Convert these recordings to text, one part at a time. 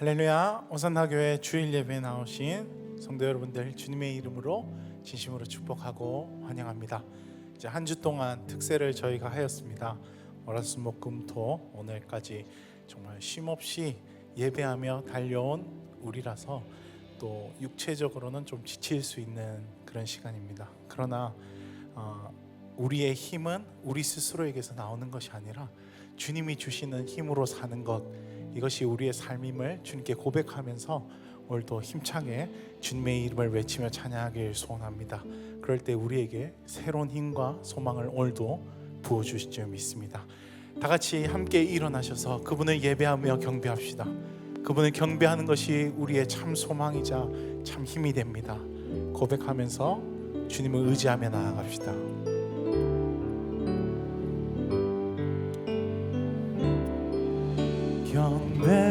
할렐루야. 오산나교회 주일 예배에 나오신 성도 여러분들 주님의 이름으로 진심으로 축복하고 환영합니다. 이제 한 주 동안 특세를 저희가 하였습니다. 월화수목금토 오늘까지 정말 쉼없이 예배하며 달려온 우리라서 또 육체적으로는 좀 지칠 수 있는 그런 시간입니다. 그러나 우리의 힘은 우리 스스로에게서 나오는 것이 아니라 주님이 주시는 힘으로 사는 것, 이것이 우리의 삶임을 주님께 고백하면서 오늘도 힘차게 주님의 이름을 외치며 찬양하길 소원합니다. 그럴 때 우리에게 새로운 힘과 소망을 오늘도 부어주실 줄 믿습니다. 다 같이 함께 일어나셔서 그분을 예배하며 경배합시다. 그분을 경배하는 것이 우리의 참 소망이자 참 힘이 됩니다. 고백하면서 주님을 의지하며 나아갑시다. 경배하리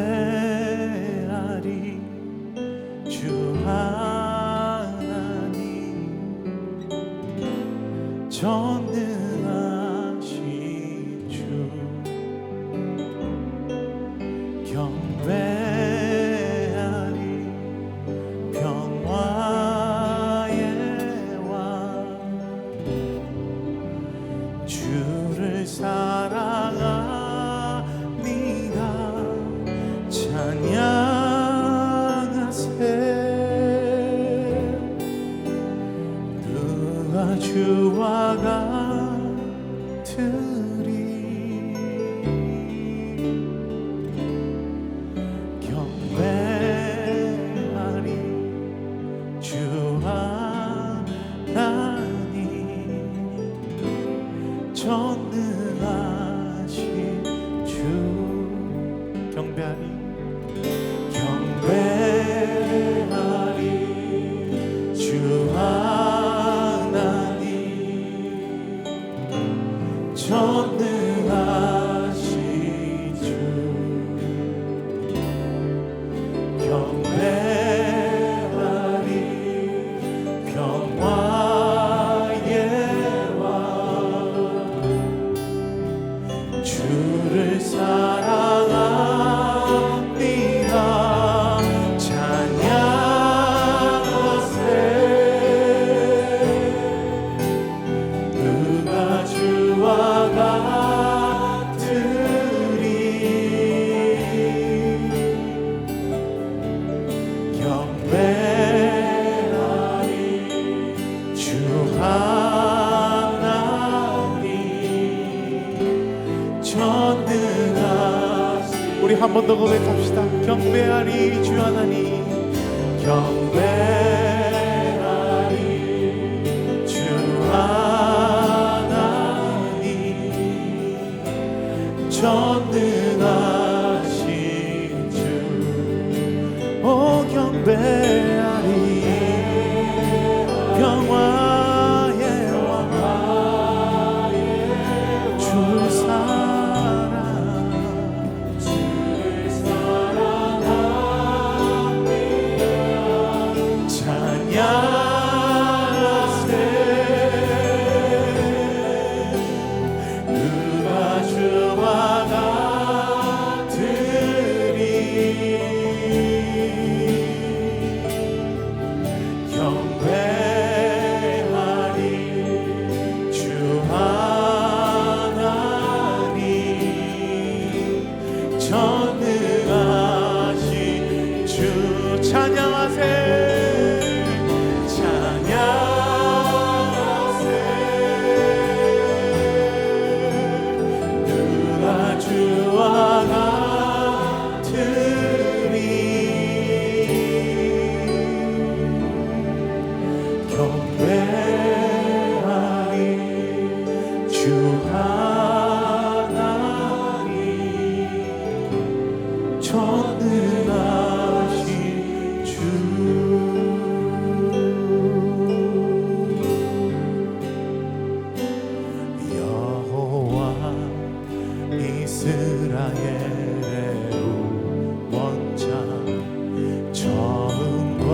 주 하나님 전능하신 주 경배하리 평화의 왕 주를 사랑하 찬양하세. 누가 주와 같으리. 경배하리 주 하나님 전능하신 주 경배하리 주 하나님 전능하신 주 경배하리 평화의 왕 주를 사랑합니다. 찬양하세. 누가 주와 같으리. 경배하리 주 하나님 전능하신. 우리 한 번 더 고백합시다. 경배하리 주 하나님 경배하리 주 하나님 전능하신 주. 오 경배하리 평화의 왕 주를 전능하신 주 찬양하세. 찬양하세. 누가 주와 같으리. 경배하리 주 하나님 전능하신 주. 여호와 이스라엘의 원자 처음과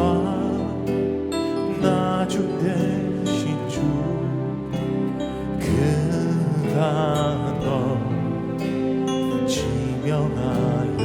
나중 되신 주. 그가 너 지명하여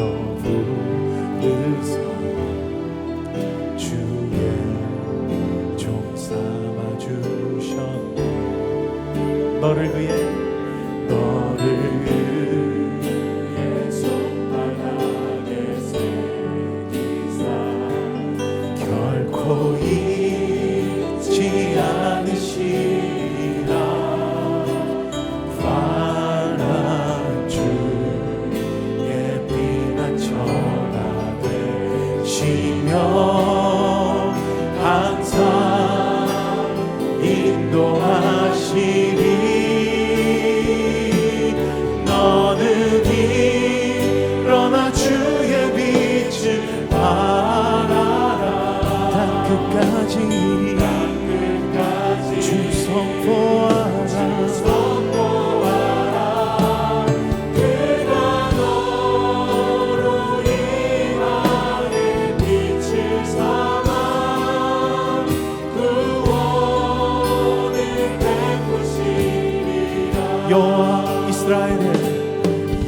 여호와 이스라엘의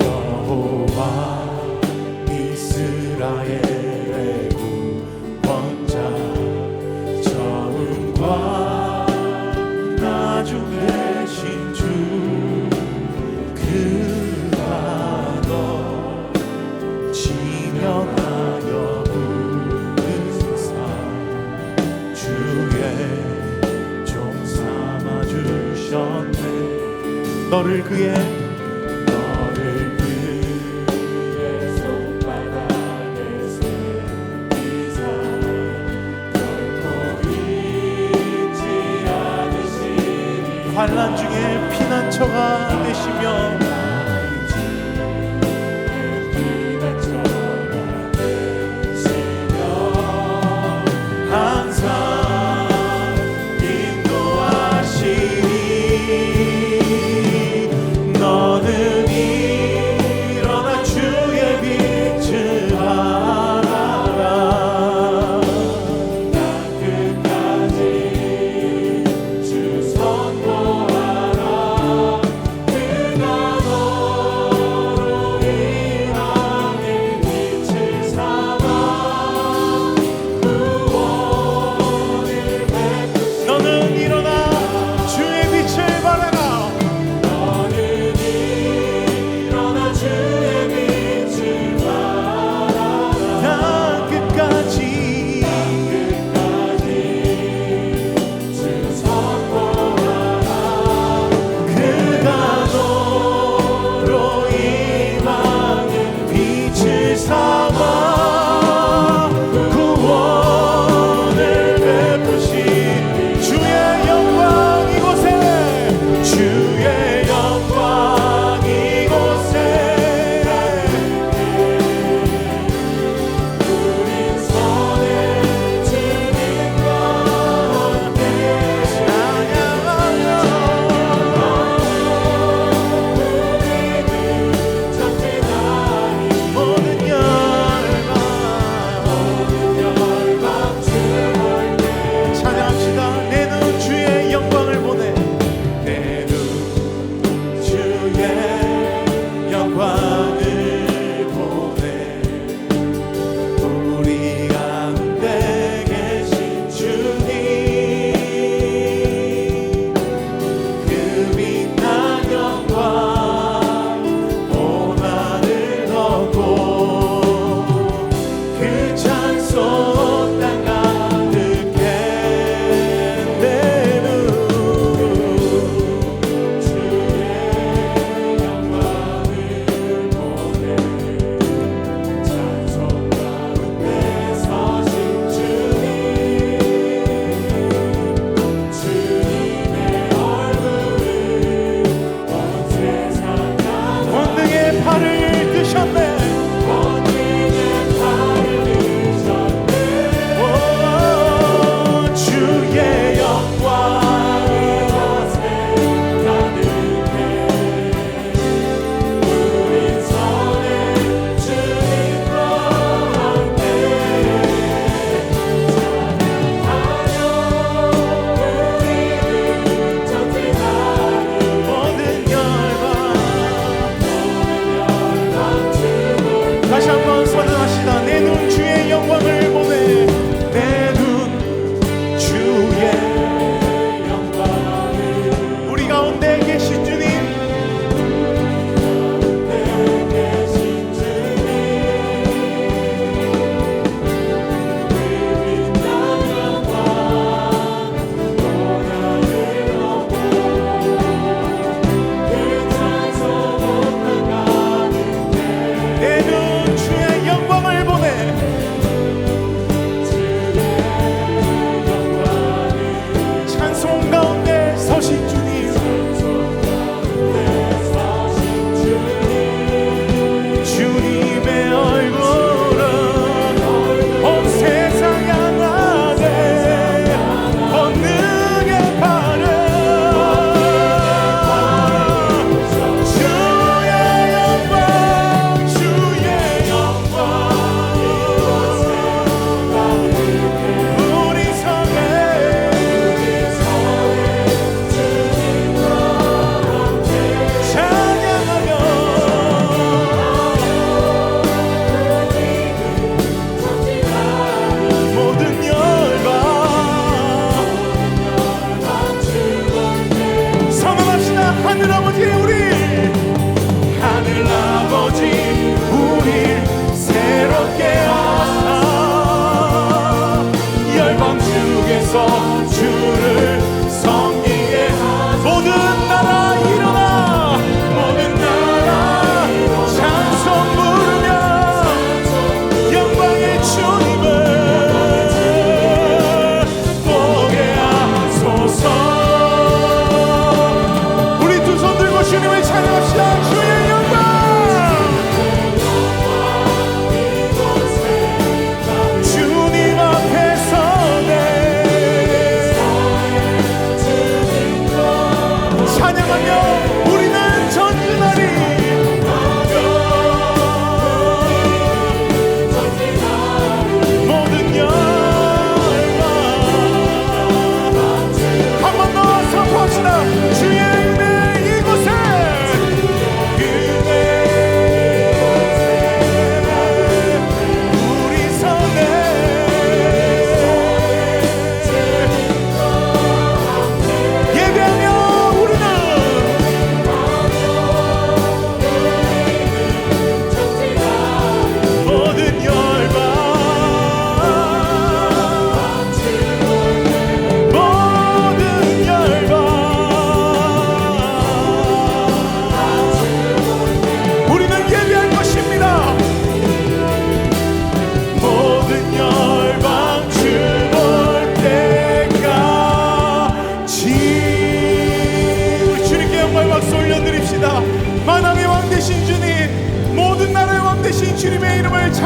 여호와 이스라엘의 구원자 처음과 나중 되신 주 그가 너 지명하여 부르사 주의 종 삼아 주셨네. 너를 그의 손바닥에 새기사 결코 잊지 않으시니 환난 중에 피난처가 되시며 항상 인도하시니 너는 일어나 주의 빛을 바라라. 나 끝까지 주 선포하리.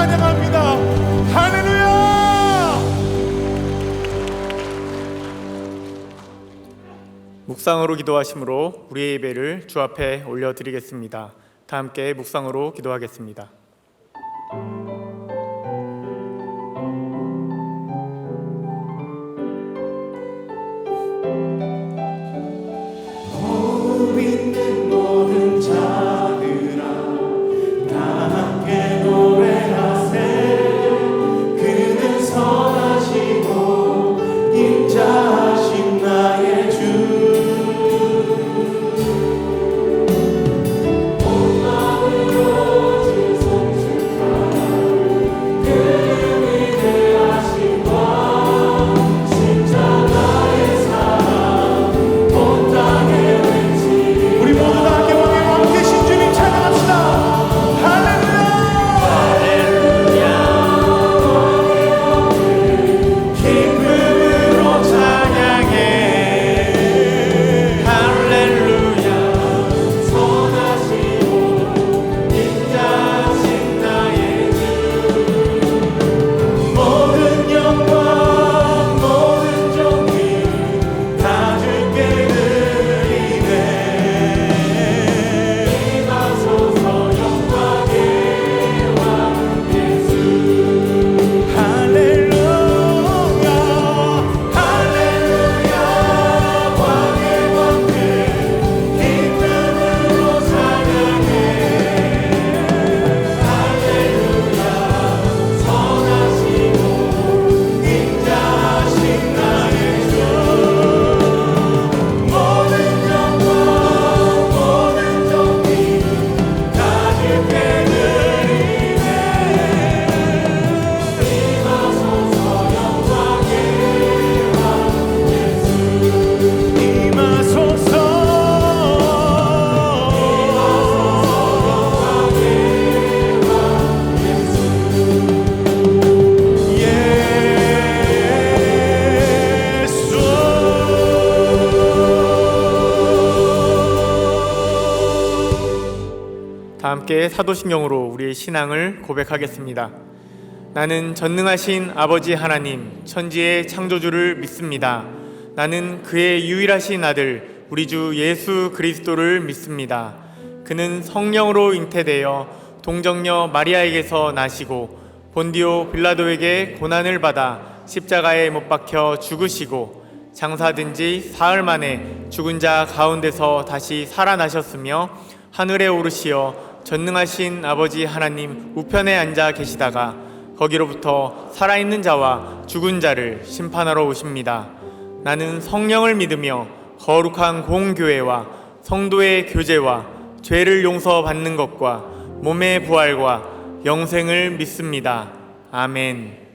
찬양합니다. 할렐루야. 묵상으로 기도하심으로 우리의 예배를 주 앞에 올려드리겠습니다. 다 함께 묵상으로 기도하겠습니다. 다 함께 사도신경으로 우리의 신앙을 고백하겠습니다. 나는 전능하신 아버지 하나님 천지의 창조주를 믿습니다. 나는 그의 유일하신 아들 우리 주 예수 그리스도를 믿습니다. 그는 성령으로 잉태되어 동정녀 마리아에게서 나시고 본디오 빌라도에게 고난을 받아 십자가에 못 박혀 죽으시고 장사된 지 사흘 만에 죽은 자 가운데서 다시 살아나셨으며 하늘에 오르시어 전능하신 아버지 하나님 우편에 앉아 계시다가 거기로부터 살아있는 자와 죽은 자를 심판하러 오십니다. 나는 성령을 믿으며 거룩한 공교회와 성도의 교제와 죄를 용서받는 것과 몸의 부활과 영생을 믿습니다. 아멘.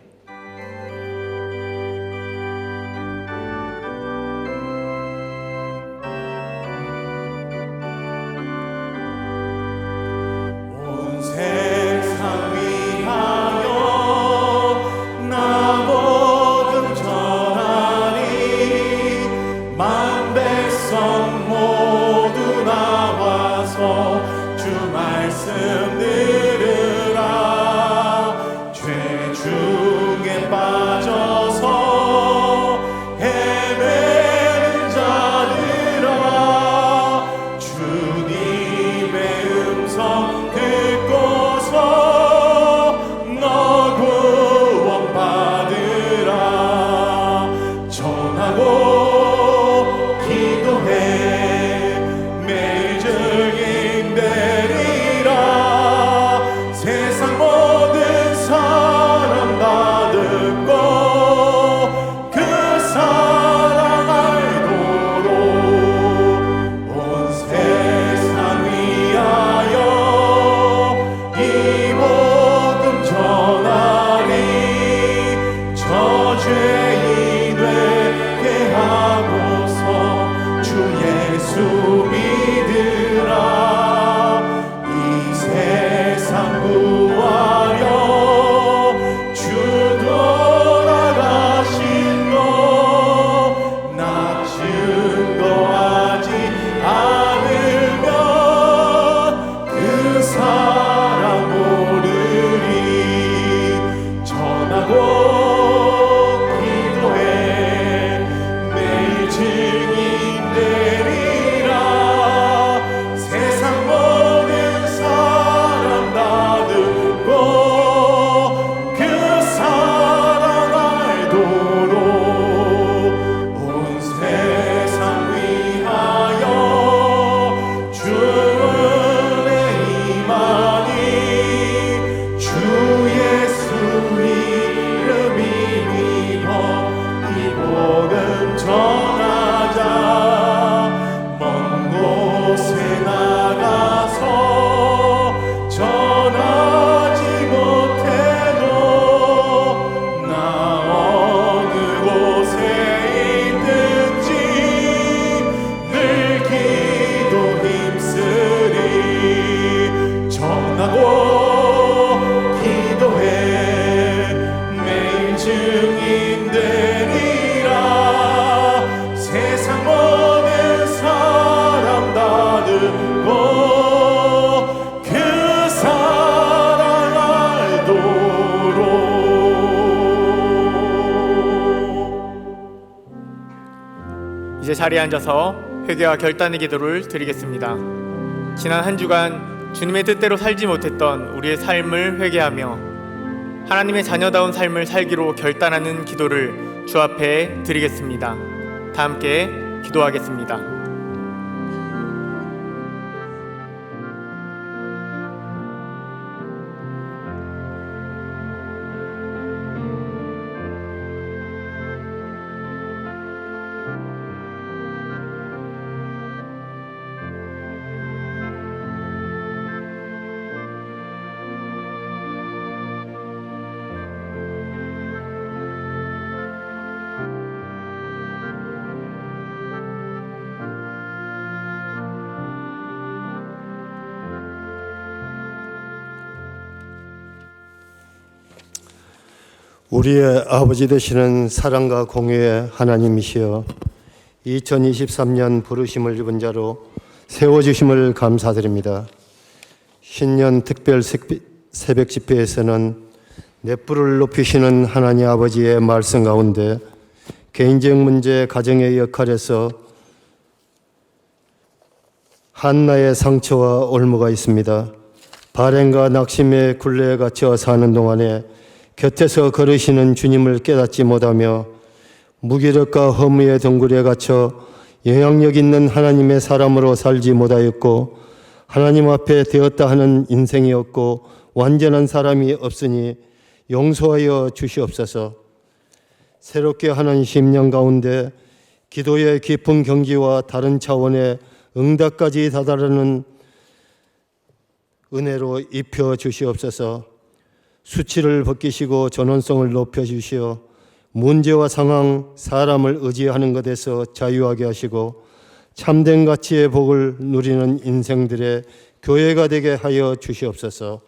사랑 모르리 이제 자리에 앉아서 회개와 결단의 기도를 드리겠습니다. 지난 한 주간 주님의 뜻대로 살지 못했던 우리의 삶을 회개하며 하나님의 자녀다운 삶을 살기로 결단하는 기도를 주 앞에 드리겠습니다. 다 함께 기도하겠습니다. 우리의 아버지 되시는 사랑과 공유의 하나님이시여, 2023년 부르심을 입은 자로 세워주심을 감사드립니다. 신년 특별 새벽 집회에서는 넷불을 높이시는 하나님 아버지의 말씀 가운데 개인적 문제, 가정의 역할에서 한나의 상처와 올무가 있습니다. 발행과 낙심의 굴레에 갇혀 사는 동안에 곁에서 걸으시는 주님을 깨닫지 못하며 무기력과 허무의 덩굴에 갇혀 영향력 있는 하나님의 사람으로 살지 못하였고 하나님 앞에 되었다 하는 인생이 없고 완전한 사람이 없으니 용서하여 주시옵소서. 새롭게 하는 심령 가운데 기도의 깊은 경지와 다른 차원의 응답까지 다다르는 은혜로 입혀 주시옵소서. 수치를 벗기시고 전원성을 높여 주시어 문제와 상황, 사람을 의지하는 것에서 자유하게 하시고 참된 가치의 복을 누리는 인생들의 교회가 되게 하여 주시옵소서.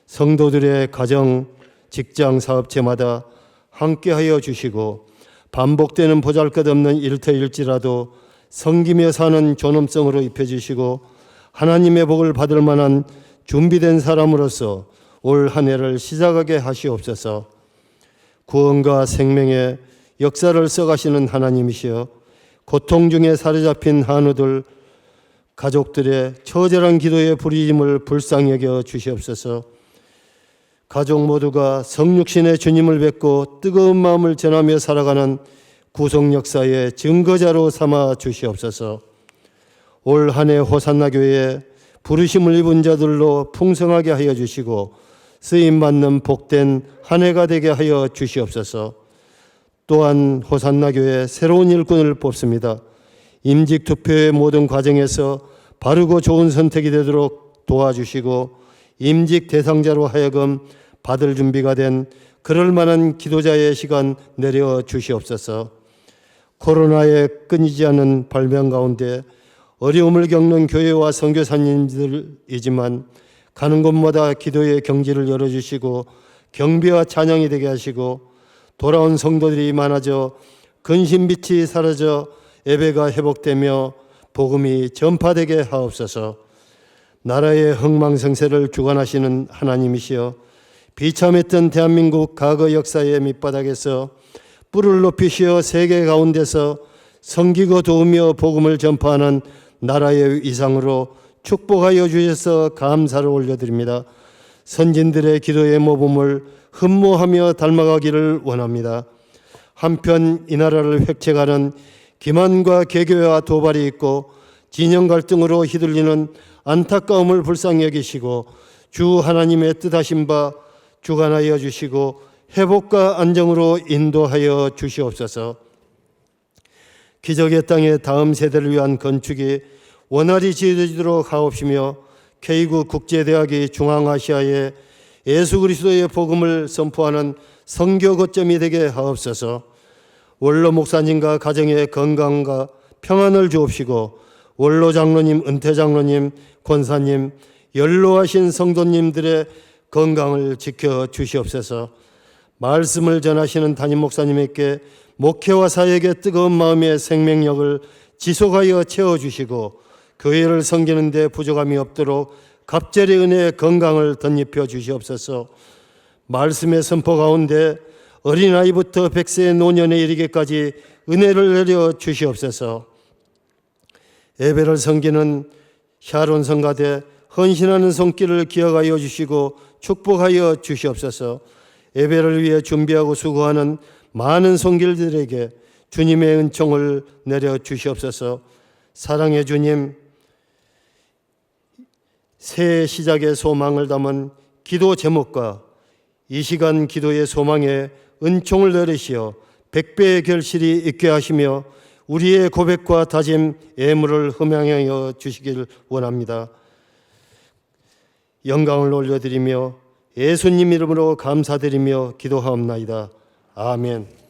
성도들의 가정, 직장, 사업체마다 함께하여 주시고 반복되는 보잘것없는 일터일지라도 섬기며 사는 존엄성으로 입혀주시고 하나님의 복을 받을 만한 준비된 사람으로서 올 한 해를 시작하게 하시옵소서. 구원과 생명의 역사를 써가시는 하나님이시여, 고통 중에 사로잡힌 한우들 가족들의 처절한 기도의 부르심을 불쌍히 여겨 주시옵소서. 가족 모두가 성육신의 주님을 뵙고 뜨거운 마음을 전하며 살아가는 구속 역사의 증거자로 삼아 주시옵소서. 올 한 해 호산나 교회에 부르심을 입은 자들로 풍성하게 하여 주시고 쓰임받는 복된 한 해가 되게 하여 주시옵소서. 또한 호산나 교회 새로운 일꾼을 뽑습니다. 임직 투표의 모든 과정에서 바르고 좋은 선택이 되도록 도와주시고 임직 대상자로 하여금 받을 준비가 된 그럴 만한 기도자의 시간 내려 주시옵소서. 코로나의 끊이지 않는 발병 가운데 어려움을 겪는 교회와 선교사님들이지만 가는 곳마다 기도의 경지를 열어주시고 경배와 찬양이 되게 하시고 돌아온 성도들이 많아져 근심빛이 사라져 예배가 회복되며 복음이 전파되게 하옵소서. 나라의 흥망성쇠를 주관하시는 하나님이시여, 비참했던 대한민국 과거 역사의 밑바닥에서 뿔을 높이시어 세계 가운데서 섬기고 도우며 복음을 전파하는 나라의 위상으로 축복하여 주셔서 감사를 올려드립니다. 선진들의 기도의 모범을 흠모하며 닮아가기를 원합니다. 한편 이 나라를 획책하는 기만과 개교와 도발이 있고 진영 갈등으로 휘둘리는 안타까움을 불쌍히 여기시고 주 하나님의 뜻하신 바 주관하여 주시고 회복과 안정으로 인도하여 주시옵소서. 기적의 땅의 다음 세대를 위한 건축이 원활히 지어지도록 하옵시며 K구 국제대학이 중앙아시아에 예수 그리스도의 복음을 선포하는 선교 거점이 되게 하옵소서. 원로 목사님과 가정의 건강과 평안을 주옵시고 원로 장로님, 은퇴 장로님, 권사님, 연로하신 성도님들의 건강을 지켜 주시옵소서. 말씀을 전하시는 담임 목사님에게 목회와 사역의 뜨거운 마음의 생명력을 지속하여 채워주시고 교회를 섬기는 데 부족함이 없도록 갑절의 은혜의 건강을 덧입혀 주시옵소서. 말씀의 선포 가운데 어린아이부터 100세 노년에 이르기까지 은혜를 내려 주시옵소서. 예배를 섬기는 샤론 성가대 헌신하는 손길을 기억하여 주시고 축복하여 주시옵소서. 예배를 위해 준비하고 수고하는 많은 손길들에게 주님의 은총을 내려 주시옵소서. 사랑의 주님, 새해 시작의 소망을 담은 기도 제목과 이 시간 기도의 소망에 은총을 내리시어 100배의 결실이 있게 하시며 우리의 고백과 다짐, 예물을 흠양하여 주시길 원합니다. 영광을 올려드리며 예수님 이름으로 감사드리며 기도하옵나이다. 아멘.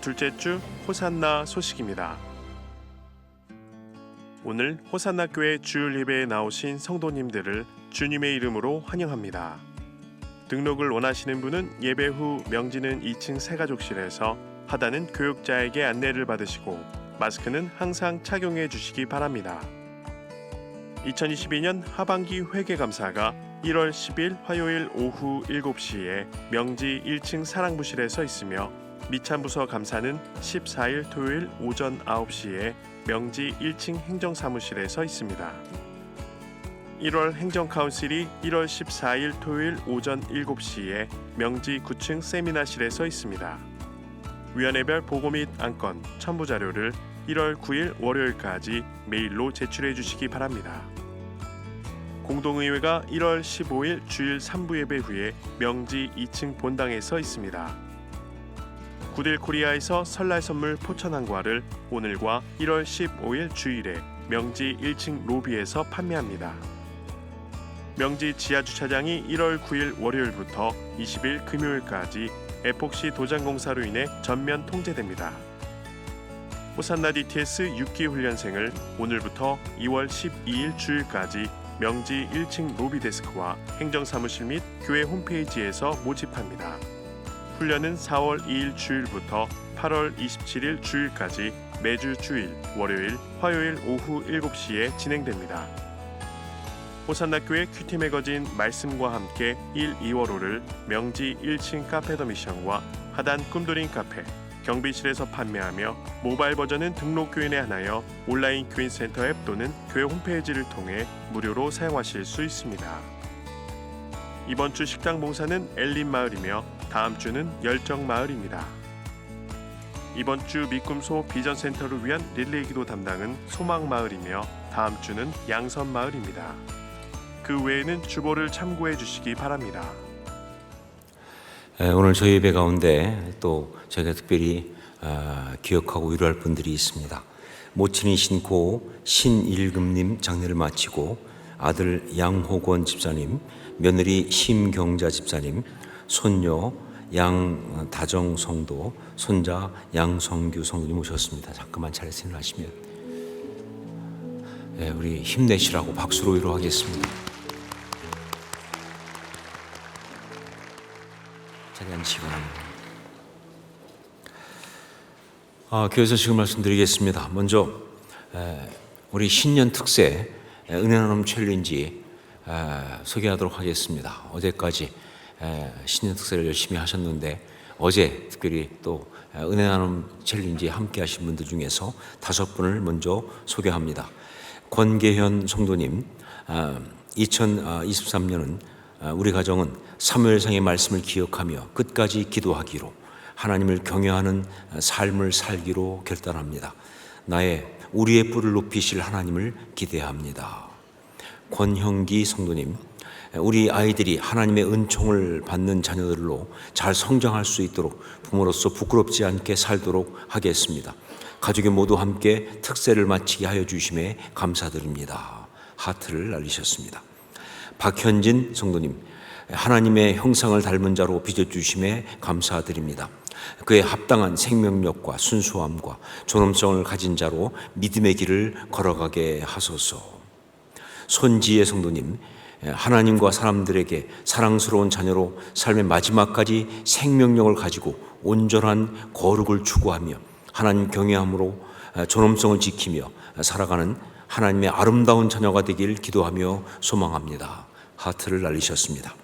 둘째 주 호산나 소식입니다. 오늘 호산나 교회 주일 예배에 나오신 성도님들을 주님의 이름으로 환영합니다. 등록을 원하시는 분은 예배 후 명지는 2층 새가족실에서, 하단은 교육자에게 안내를 받으시고 마스크는 항상 착용해 주시기 바랍니다. 2022년 하반기 회계감사가 1월 10일 화요일 오후 7시에 명지 1층 사랑부실에서 있으며, 미참부서 감사는 14일 토요일 오전 9시에 명지 1층 행정사무실에서 있습니다. 1월 행정카운실이 1월 14일 토요일 오전 7시에 명지 9층 세미나실에서 있습니다. 위원회별 보고 및 안건, 첨부 자료를 1월 9일 월요일까지 메일로 제출해 주시기 바랍니다. 공동의회가 1월 15일 주일 3부 예배 후에 명지 2층 본당에서 있습니다. 구딜코리아에서 설날 선물 포천항과를 오늘과 1월 15일 주일에 명지 1층 로비에서 판매합니다. 명지 지하주차장이 1월 9일 월요일부터 20일 금요일까지 에폭시 도장공사로 인해 전면 통제됩니다. 호산나 DTS 6기 훈련생을 오늘부터 2월 12일 주일까지 명지 1층 로비 데스크와 행정사무실 및 교회 홈페이지에서 모집합니다. 훈련은 4월 2일 주일부터 8월 27일 주일까지 매주 주일, 월요일, 화요일 오후 7시에 진행됩니다. 호산나교회 큐티 매거진 말씀과 함께 1, 2월호를 명지 1층 카페 더 미션과 하단 꿈돌인 카페, 경비실에서 판매하며, 모바일 버전은 등록 교인에 한하여 온라인 교인센터 앱 또는 교회 홈페이지를 통해 무료로 사용하실 수 있습니다. 이번 주 식당 봉사는 엘린마을이며 다음 주는 열정마을입니다. 이번 주 미꿈소 비전센터를 위한 릴레이 기도 담당은 소망마을이며 다음 주는 양선마을입니다. 그 외에는 주보를 참고해 주시기 바랍니다. 오늘 저희 예배 가운데 또 저희가 특별히 기억하고 위로할 분들이 있습니다. 모친이신 고 신일금님 장례를 마치고 아들 양호권 집사님, 며느리 심경자 집사님, 손녀 양다정 성도, 손자 양성규 성도님 오셨습니다. 잠깐만 차례 하시면 우리 힘내시라고 박수로 위로하겠습니다. 자리 앉으시기 바랍니다. 교회에서 지금 말씀드리겠습니다. 먼저 우리 신년 특세 은혜 나눔 챌린지 소개하도록 하겠습니다. 어제까지 신년 특세를 열심히 하셨는데 어제 특별히 또 은혜 나눔 챌린지에 함께 하신 분들 중에서 5분을 먼저 소개합니다. 권계현 성도님, 2023년은 우리 가정은 사무엘상의 말씀을 기억하며 끝까지 기도하기로, 하나님을 경외하는 삶을 살기로 결단합니다. 우리의 뿔을 높이실 하나님을 기대합니다. 권형기 성도님, 우리 아이들이 하나님의 은총을 받는 자녀들로 잘 성장할 수 있도록 부모로서 부끄럽지 않게 살도록 하겠습니다. 가족이 모두 함께 특세를 마치게 하여 주심에 감사드립니다. 하트를 날리셨습니다. 박현진 성도님, 하나님의 형상을 닮은 자로 빚어주심에 감사드립니다. 그의 합당한 생명력과 순수함과 존엄성을 가진 자로 믿음의 길을 걸어가게 하소서. 손지혜 성도님, 하나님과 사람들에게 사랑스러운 자녀로 삶의 마지막까지 생명력을 가지고 온전한 거룩을 추구하며 하나님 경외함으로 존엄성을 지키며 살아가는 하나님의 아름다운 자녀가 되길 기도하며 소망합니다. 하트를 날리셨습니다.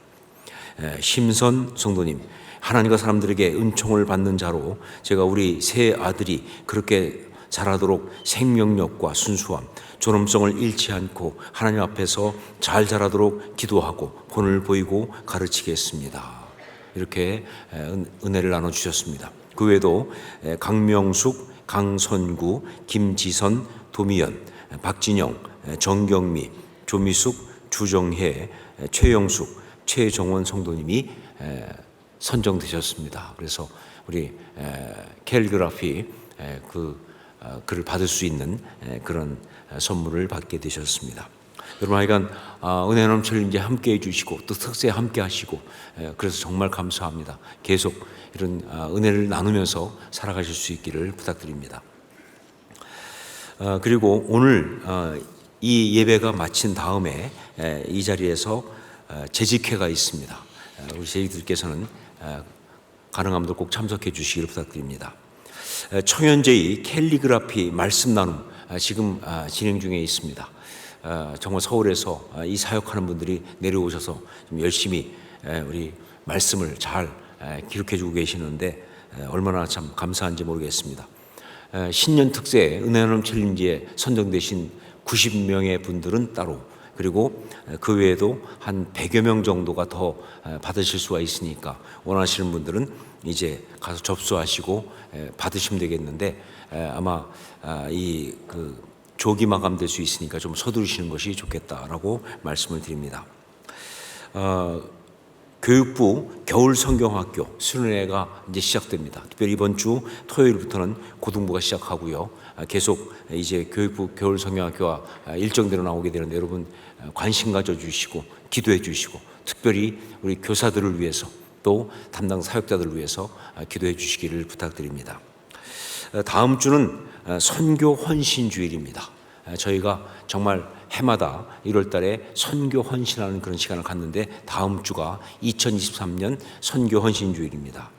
심선 성도님, 하나님과 사람들에게 은총을 받는 자로 제가 우리 세 아들이 그렇게 자라도록 생명력과 순수함, 존엄성을 잃지 않고 하나님 앞에서 잘 자라도록 기도하고 본을 보이고 가르치겠습니다. 이렇게 은혜를 나눠주셨습니다. 그 외에도 강명숙, 강선구, 김지선, 도미연, 박진영, 정경미, 조미숙, 주정혜, 최영숙, 최정원 성도님이 선정되셨습니다. 그래서 우리 캘리그라피 그를 받을 수 있는 그런 선물을 받게 되셨습니다. 여러분 하여간 은혜 나눔 챌린지 함께 해주시고 또 특세 함께 하시고 그래서 정말 감사합니다. 계속 이런 은혜를 나누면서 살아가실 수 있기를 부탁드립니다. 그리고 오늘 이 예배가 마친 다음에 이 자리에서 재직회가 있습니다. 우리 세이들께서는 가능하면 꼭 참석해 주시기를 부탁드립니다. 청현제의 캘리그라피 말씀 나눔 지금 진행 중에 있습니다. 정말 서울에서 이 사역하는 분들이 내려오셔서 좀 열심히 우리 말씀을 잘 기록해 주고 계시는데 얼마나 참 감사한지 모르겠습니다. 신년 특세 은혜나눔 챌린지에 선정되신 90명의 분들은 따로, 그리고 그 외에도 한 100여 명 정도가 더 받으실 수가 있으니까 원하시는 분들은 이제 가서 접수하시고 받으시면 되겠는데, 아마 이 조기 마감될 수 있으니까 좀 서두르시는 것이 좋겠다라고 말씀을 드립니다. 교육부 겨울 성경학교 수련회가 이제 시작됩니다. 특별히 이번 주 토요일부터는 고등부가 시작하고요. 계속 이제 교육부 겨울 성경학교가 일정대로 나오게 되는데 여러분 관심 가져 주시고 기도해 주시고, 특별히 우리 교사들을 위해서 또 담당 사역자들을 위해서 기도해 주시기를 부탁드립니다. 다음 주는 선교 헌신 주일입니다. 저희가 정말 해마다 1월 달에 선교 헌신하는 그런 시간을 갖는데, 다음 주가 2023년 선교 헌신 주일입니다.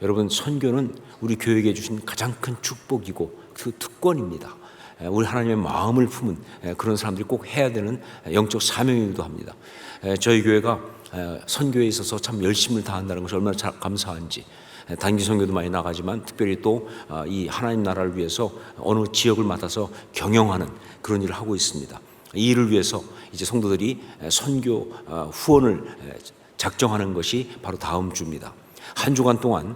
여러분, 선교는 우리 교회에게 주신 가장 큰 축복이고 그 특권입니다. 우리 하나님의 마음을 품은 그런 사람들이 꼭 해야 되는 영적 사명이기도 합니다. 저희 교회가 선교에 있어서 참 열심을 다한다는 것이 얼마나 감사한지, 단기 선교도 많이 나가지만 특별히 또 이 하나님 나라를 위해서 어느 지역을 맡아서 경영하는 그런 일을 하고 있습니다. 이 일을 위해서 이제 성도들이 선교 후원을 작정하는 것이 바로 다음 주입니다. 한 주간 동안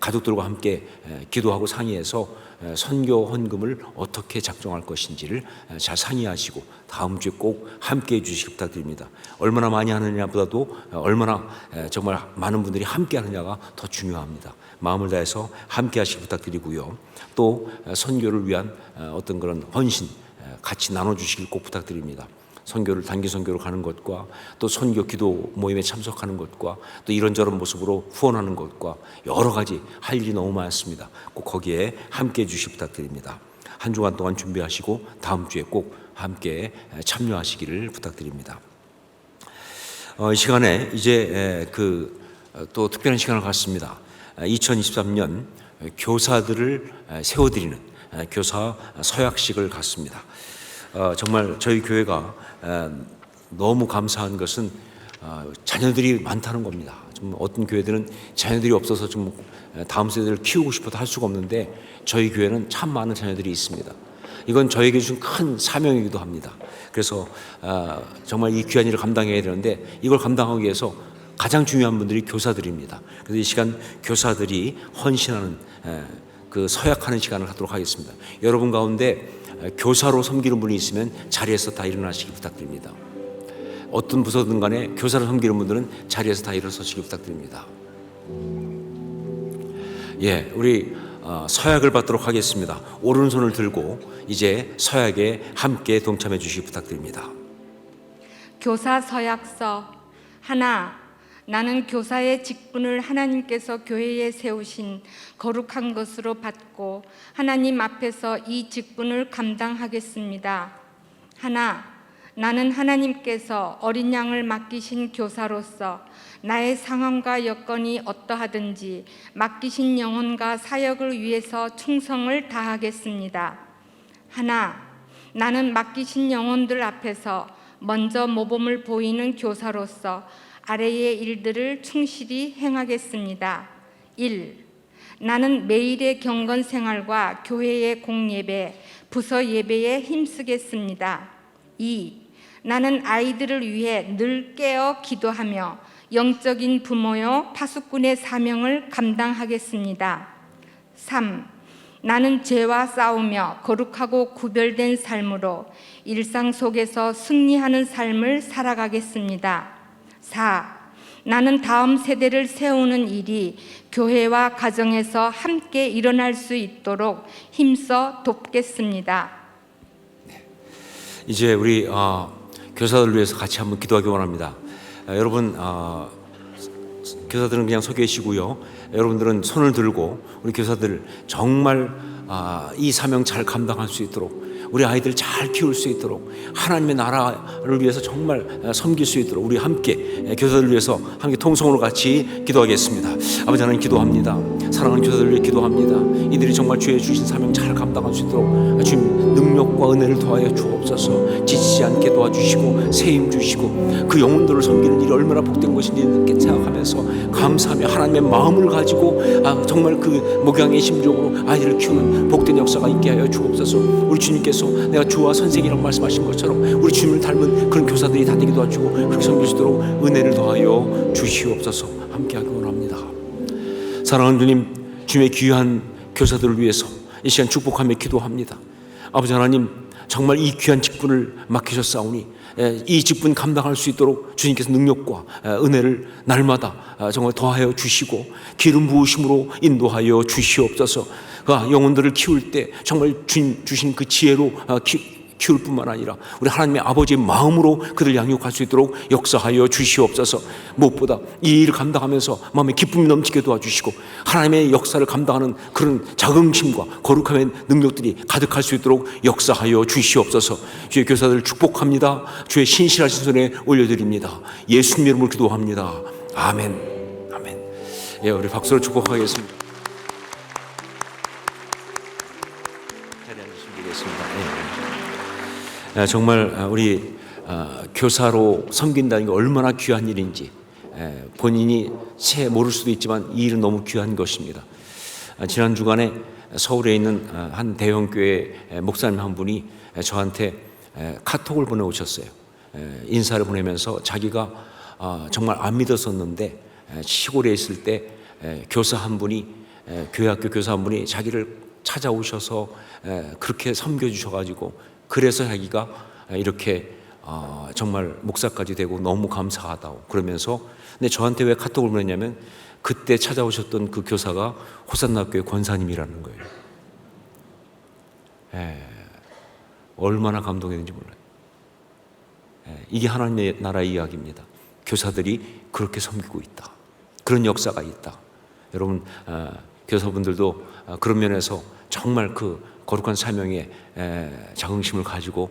가족들과 함께 기도하고 상의해서 선교 헌금을 어떻게 작정할 것인지를 잘 상의하시고 다음 주에 꼭 함께 해주시기 부탁드립니다. 얼마나 많이 하느냐보다도 얼마나 정말 많은 분들이 함께 하느냐가 더 중요합니다. 마음을 다해서 함께 하시기 부탁드리고요. 또 선교를 위한 어떤 그런 헌신 같이 나눠주시길 꼭 부탁드립니다. 선교를 단기 선교로 가는 것과 또 선교 기도 모임에 참석하는 것과 또 이런저런 모습으로 후원하는 것과 여러 가지 할 일이 너무 많습니다. 꼭 거기에 함께 해주시기 부탁드립니다. 한 주간 동안 준비하시고 다음 주에 꼭 함께 참여하시기를 부탁드립니다. 이 시간에 이제 또 특별한 시간을 갖습니다. 2023년 교사들을 세워드리는 교사 서약식을 갖습니다. 정말 저희 교회가 너무 감사한 것은 자녀들이 많다는 겁니다. 좀 어떤 교회들은 자녀들이 없어서 좀 다음 세대를 키우고 싶어도 할 수가 없는데 저희 교회는 참 많은 자녀들이 있습니다. 이건 저에게 주신 큰 사명이기도 합니다. 그래서 정말 이 귀한 일을 감당해야 되는데 이걸 감당하기 위해서 가장 중요한 분들이 교사들입니다. 그래서 이 시간 교사들이 헌신하는 그 서약하는 시간을 갖도록 하겠습니다. 여러분 가운데 교사로 섬기는 분이 있으면 자리에서 다 일어나시기 부탁드립니다. 어떤 부서든 간에 교사로 섬기는 분들은 자리에서 다 일어서시기 부탁드립니다. 예, 우리 서약을 받도록 하겠습니다. 오른손을 들고 이제 서약에 함께 동참해 주시기 부탁드립니다. 교사 서약서 하나. 나는 교사의 직분을 하나님께서 교회에 세우신 거룩한 것으로 받고 하나님 앞에서 이 직분을 감당하겠습니다. 하나. 나는 하나님께서 어린 양을 맡기신 교사로서 나의 상황과 여건이 어떠하든지 맡기신 영혼과 사역을 위해서 충성을 다하겠습니다. 하나. 나는 맡기신 영혼들 앞에서 먼저 모범을 보이는 교사로서 아래의 일들을 충실히 행하겠습니다. 1. 나는 매일의 경건 생활과 교회의 공예배, 부서 예배에 힘쓰겠습니다. 2. 나는 아이들을 위해 늘 깨어 기도하며 영적인 부모요 파수꾼의 사명을 감당하겠습니다. 3. 나는 죄와 싸우며 거룩하고 구별된 삶으로 일상 속에서 승리하는 삶을 살아가겠습니다. 4. 나는 다음 세대를 세우는 일이 교회와 가정에서 함께 일어날 수 있도록 힘써 돕겠습니다. 이제 우리 교사들을 위해서 같이 한번 기도하기 원합니다. 여러분 교사들은 그냥 서 계시고요. 여러분들은 손을 들고 우리 교사들 정말 이 사명 잘 감당할 수 있도록 우리 아이들 잘 키울 수 있도록 하나님의 나라를 위해서 정말 섬길 수 있도록 우리 함께 교사들을 위해서 함께 통성으로 같이 기도하겠습니다. 아버지 하나님 기도합니다. 사랑하는 교사들을 위해 기도합니다. 이들이 정말 주의 주신 사명 잘 감당할 수 있도록 주님 능력과 은혜를 더하여 주옵소서. 지치지 않게 도와주시고 세임 주시고 그 영혼들을 섬기는 일이 얼마나 복된 것인지 생각하면서 감사하며 하나님의 마음을 가지고 정말 그 목양의 심정으로 아이들을 키우는 복된 역사가 있게 하여 주옵소서. 우리 주님께서 내가 주와 선생이라고 말씀하신 것처럼 우리 주님을 닮은 그런 교사들이 다 되게 도와주고 그렇게 섬길 수 있도록 은혜를 더하여 주시옵소서. 함께하기 원합니다. 사랑하는 주님, 주님의 귀한 교사들을 위해서 이 시간 축복하며 기도합니다. 아버지 하나님, 정말 이 귀한 직분을 맡기셨사오니 이 직분 감당할 수 있도록 주님께서 능력과 은혜를 날마다 정말 더하여 주시고 기름 부으심으로 인도하여 주시옵소서. 영혼들을 키울 때 정말 주님 주신 그 지혜로 키울 뿐만 아니라 우리 하나님의 아버지의 마음으로 그들 양육할 수 있도록 역사하여 주시옵소서. 무엇보다 이 일을 감당하면서 마음에 기쁨이 넘치게 도와주시고 하나님의 역사를 감당하는 그런 자긍심과 거룩함의 능력들이 가득할 수 있도록 역사하여 주시옵소서. 주의 교사들을 축복합니다. 주의 신실하신 손에 올려드립니다. 예수님 이름으로 기도합니다. 아멘. 아멘. 예, 우리 박수로 축복하겠습니다. 자리에 앉으시면 되겠습니다. 정말 우리 교사로 섬긴다는 게 얼마나 귀한 일인지 본인이 채 모를 수도 있지만 이 일은 너무 귀한 것입니다. 지난 주간에 서울에 있는 한 대형교회 목사님 한 분이 저한테 카톡을 보내오셨어요. 인사를 보내면서 자기가 정말 안 믿었었는데 시골에 있을 때 교사 한 분이 교회학교 교사 한 분이 자기를 찾아오셔서 그렇게 섬겨주셔가지고 그래서 자기가 이렇게 정말 목사까지 되고 너무 감사하다고 그러면서 근데 저한테 왜 카톡을 보냈냐면 그때 찾아오셨던 그 교사가 호산나교회 권사님이라는 거예요. 얼마나 감동했는지 몰라요. 이게 하나님의 나라의 이야기입니다. 교사들이 그렇게 섬기고 있다. 그런 역사가 있다. 여러분 교사분들도 그런 면에서 정말 그 거룩한 사명에 자긍심을 가지고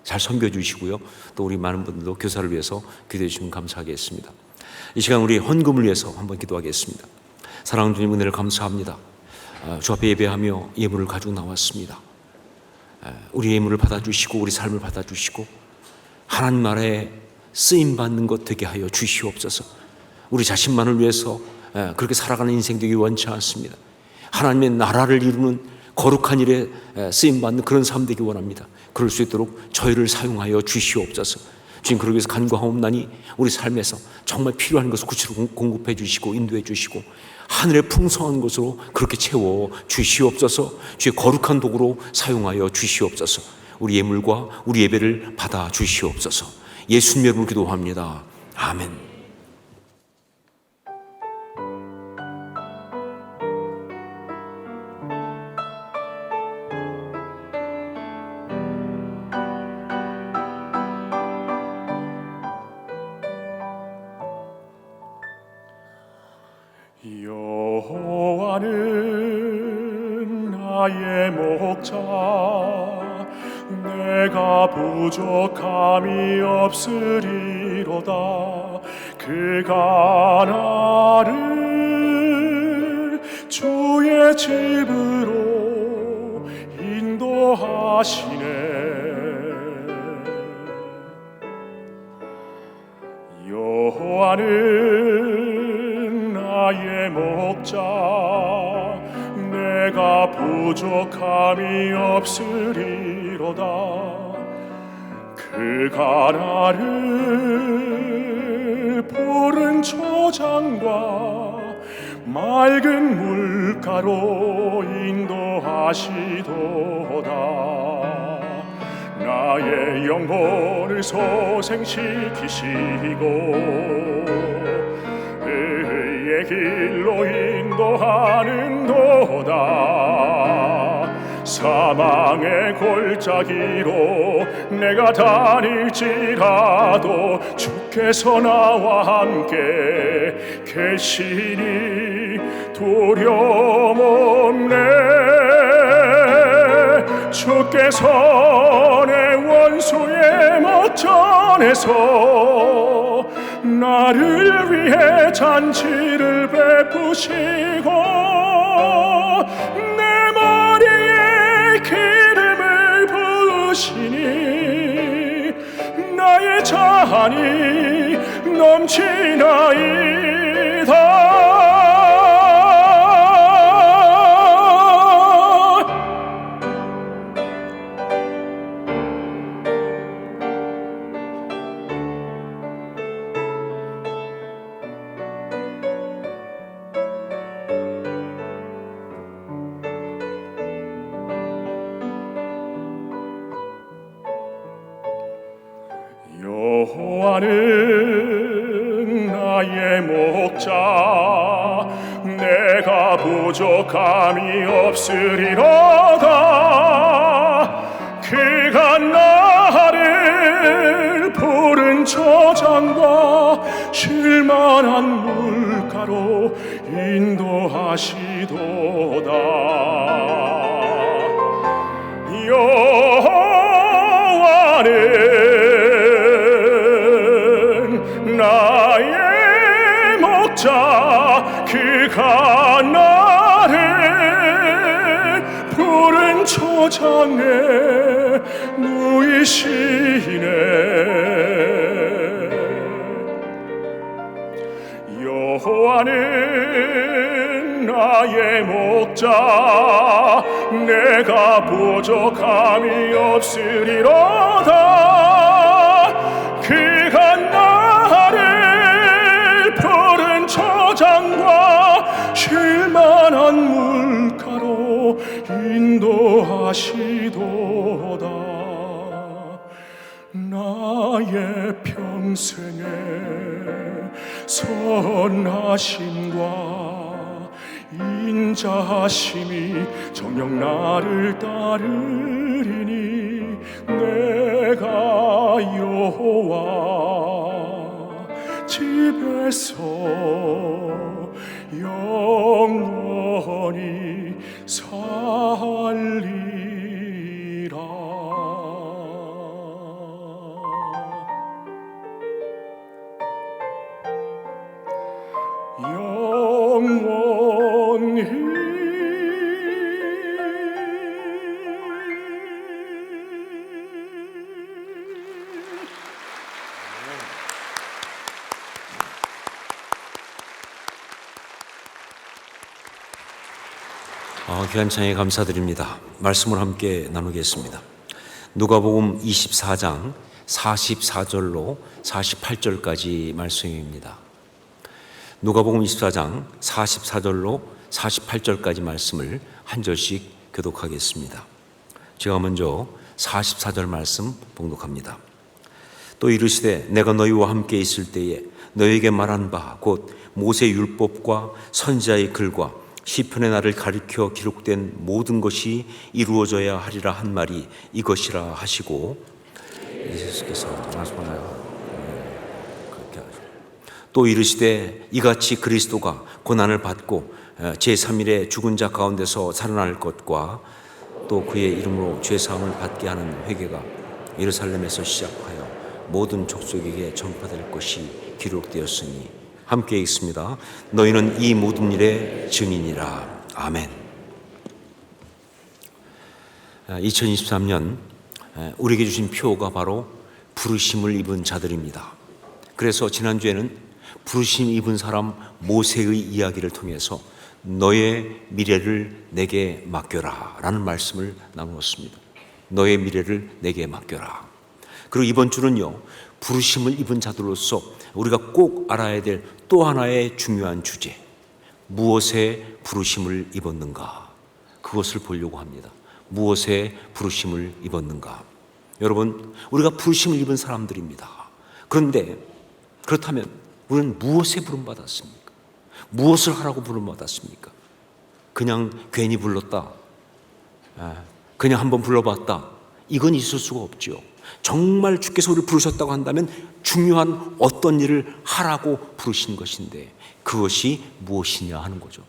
잘 섬겨주시고요. 또 우리 많은 분들도 교사를 위해서 기도해 주시면 감사하겠습니다. 이 시간 우리 헌금을 위해서 한번 기도하겠습니다. 사랑하는 주님 은혜를 감사합니다. 주 앞에 예배하며 예물을 가지고 나왔습니다. 우리 예물을 받아주시고 우리 삶을 받아주시고 하나님 나라에 쓰임받는 것 되게 하여 주시옵소서. 우리 자신만을 위해서 그렇게 살아가는 인생 되기 원치 않습니다. 하나님의 나라를 이루는 거룩한 일에 쓰임받는 그런 삶 되기 원합니다. 그럴 수 있도록 저희를 사용하여 주시옵소서. 주님 그러기 위해서 간구하옵나니 우리 삶에서 정말 필요한 것을 구체로 공급해 주시고 인도해 주시고 하늘의 풍성한 것으로 그렇게 채워 주시옵소서. 주의 거룩한 도구로 사용하여 주시옵소서. 우리 예물과 우리 예배를 받아 주시옵소서. 예수님 이름으로 기도합니다. 아멘. 여호와는 나의 목자 내가 부족함이 없으리로다. 그가 나를 주의 집으로 인도하시네. 여호와는 나의 목자 내가 부족함이 없으리로다. 그가 나를 푸른 초장과 맑은 물가로 인도하시도다. 나의 영혼을 소생시키시고 의의 길로 인도하는도다. 사망의 골짜기로 내가 다닐지라도 주께서 나와 함께 계시니 두려움 없네. 주께서 내 원수의 목전에서 나를 위해 잔치를 베푸시고 내 머리에 기름을 부으시니 나의 잔이 넘치나이다. 여호와는 나의 목자 내가 부족함이 없으리로다. 그가 나를 푸른 저장과 쉴만한 물가로 인도하시도다. 여호와는 나의 목자 그가 나를 푸른 초장에 누이시네. 여호와는 나의 목자 내가 부족함이 없으리로다. 그가 나를 푸른 초장과 쉴만한 물가로 인도하시도다. 나의 평생에 선하심과 인자하심이 정녕 나를 따르리니 내가 여호와 집에서 영원히 살리라. 영원히 귀한 찬양에 감사드립니다. 말씀을 함께 나누겠습니다. 누가복음 24장 44절로 48절까지 말씀입니다. 누가복음 24장 44절로 48절까지 말씀을 한 절씩 교독하겠습니다. 제가 먼저 44절 말씀 봉독합니다. 또 이르시되 내가 너희와 함께 있을 때에 너희에게 말한 바 곧 모세 율법과 선지자의 글과 시편의 나를 가리켜 기록된 모든 것이 이루어져야 하리라 한 말이 이것이라 하시고, 예수께서 또 이르시되 이같이 그리스도가 고난을 받고 제3일에 죽은 자 가운데서 살아날 것과 또 그의 이름으로 죄사함을 받게 하는 회개가 예루살렘에서 시작하여 모든 족속에게 전파될 것이 기록되었으니 함께 읽습니다. 너희는 이 모든 일의 증인이라. 아멘. 2023년 우리에게 주신 표가 바로 부르심을 입은 자들입니다. 그래서 지난주에는 부르심 입은 사람 모세의 이야기를 통해서 너의 미래를 내게 맡겨라 라는 말씀을 나누었습니다. 너의 미래를 내게 맡겨라. 그리고 이번 주는요, 부르심을 입은 자들로서 우리가 꼭 알아야 될 또 하나의 중요한 주제, 무엇에 부르심을 입었는가, 그것을 보려고 합니다. 무엇에 부르심을 입었는가. 여러분, 우리가 부르심을 입은 사람들입니다. 그런데 그렇다면 우리는 무엇에 부름받았습니까? 무엇을 하라고 부름받았습니까? 그냥 괜히 불렀다, 그냥 한번 불러봤다, 이건 있을 수가 없죠. 정말 주께서 우리를 부르셨다고 한다면 중요한 어떤 일을 하라고 부르신 것인데 그것이 무엇이냐 하는 거죠.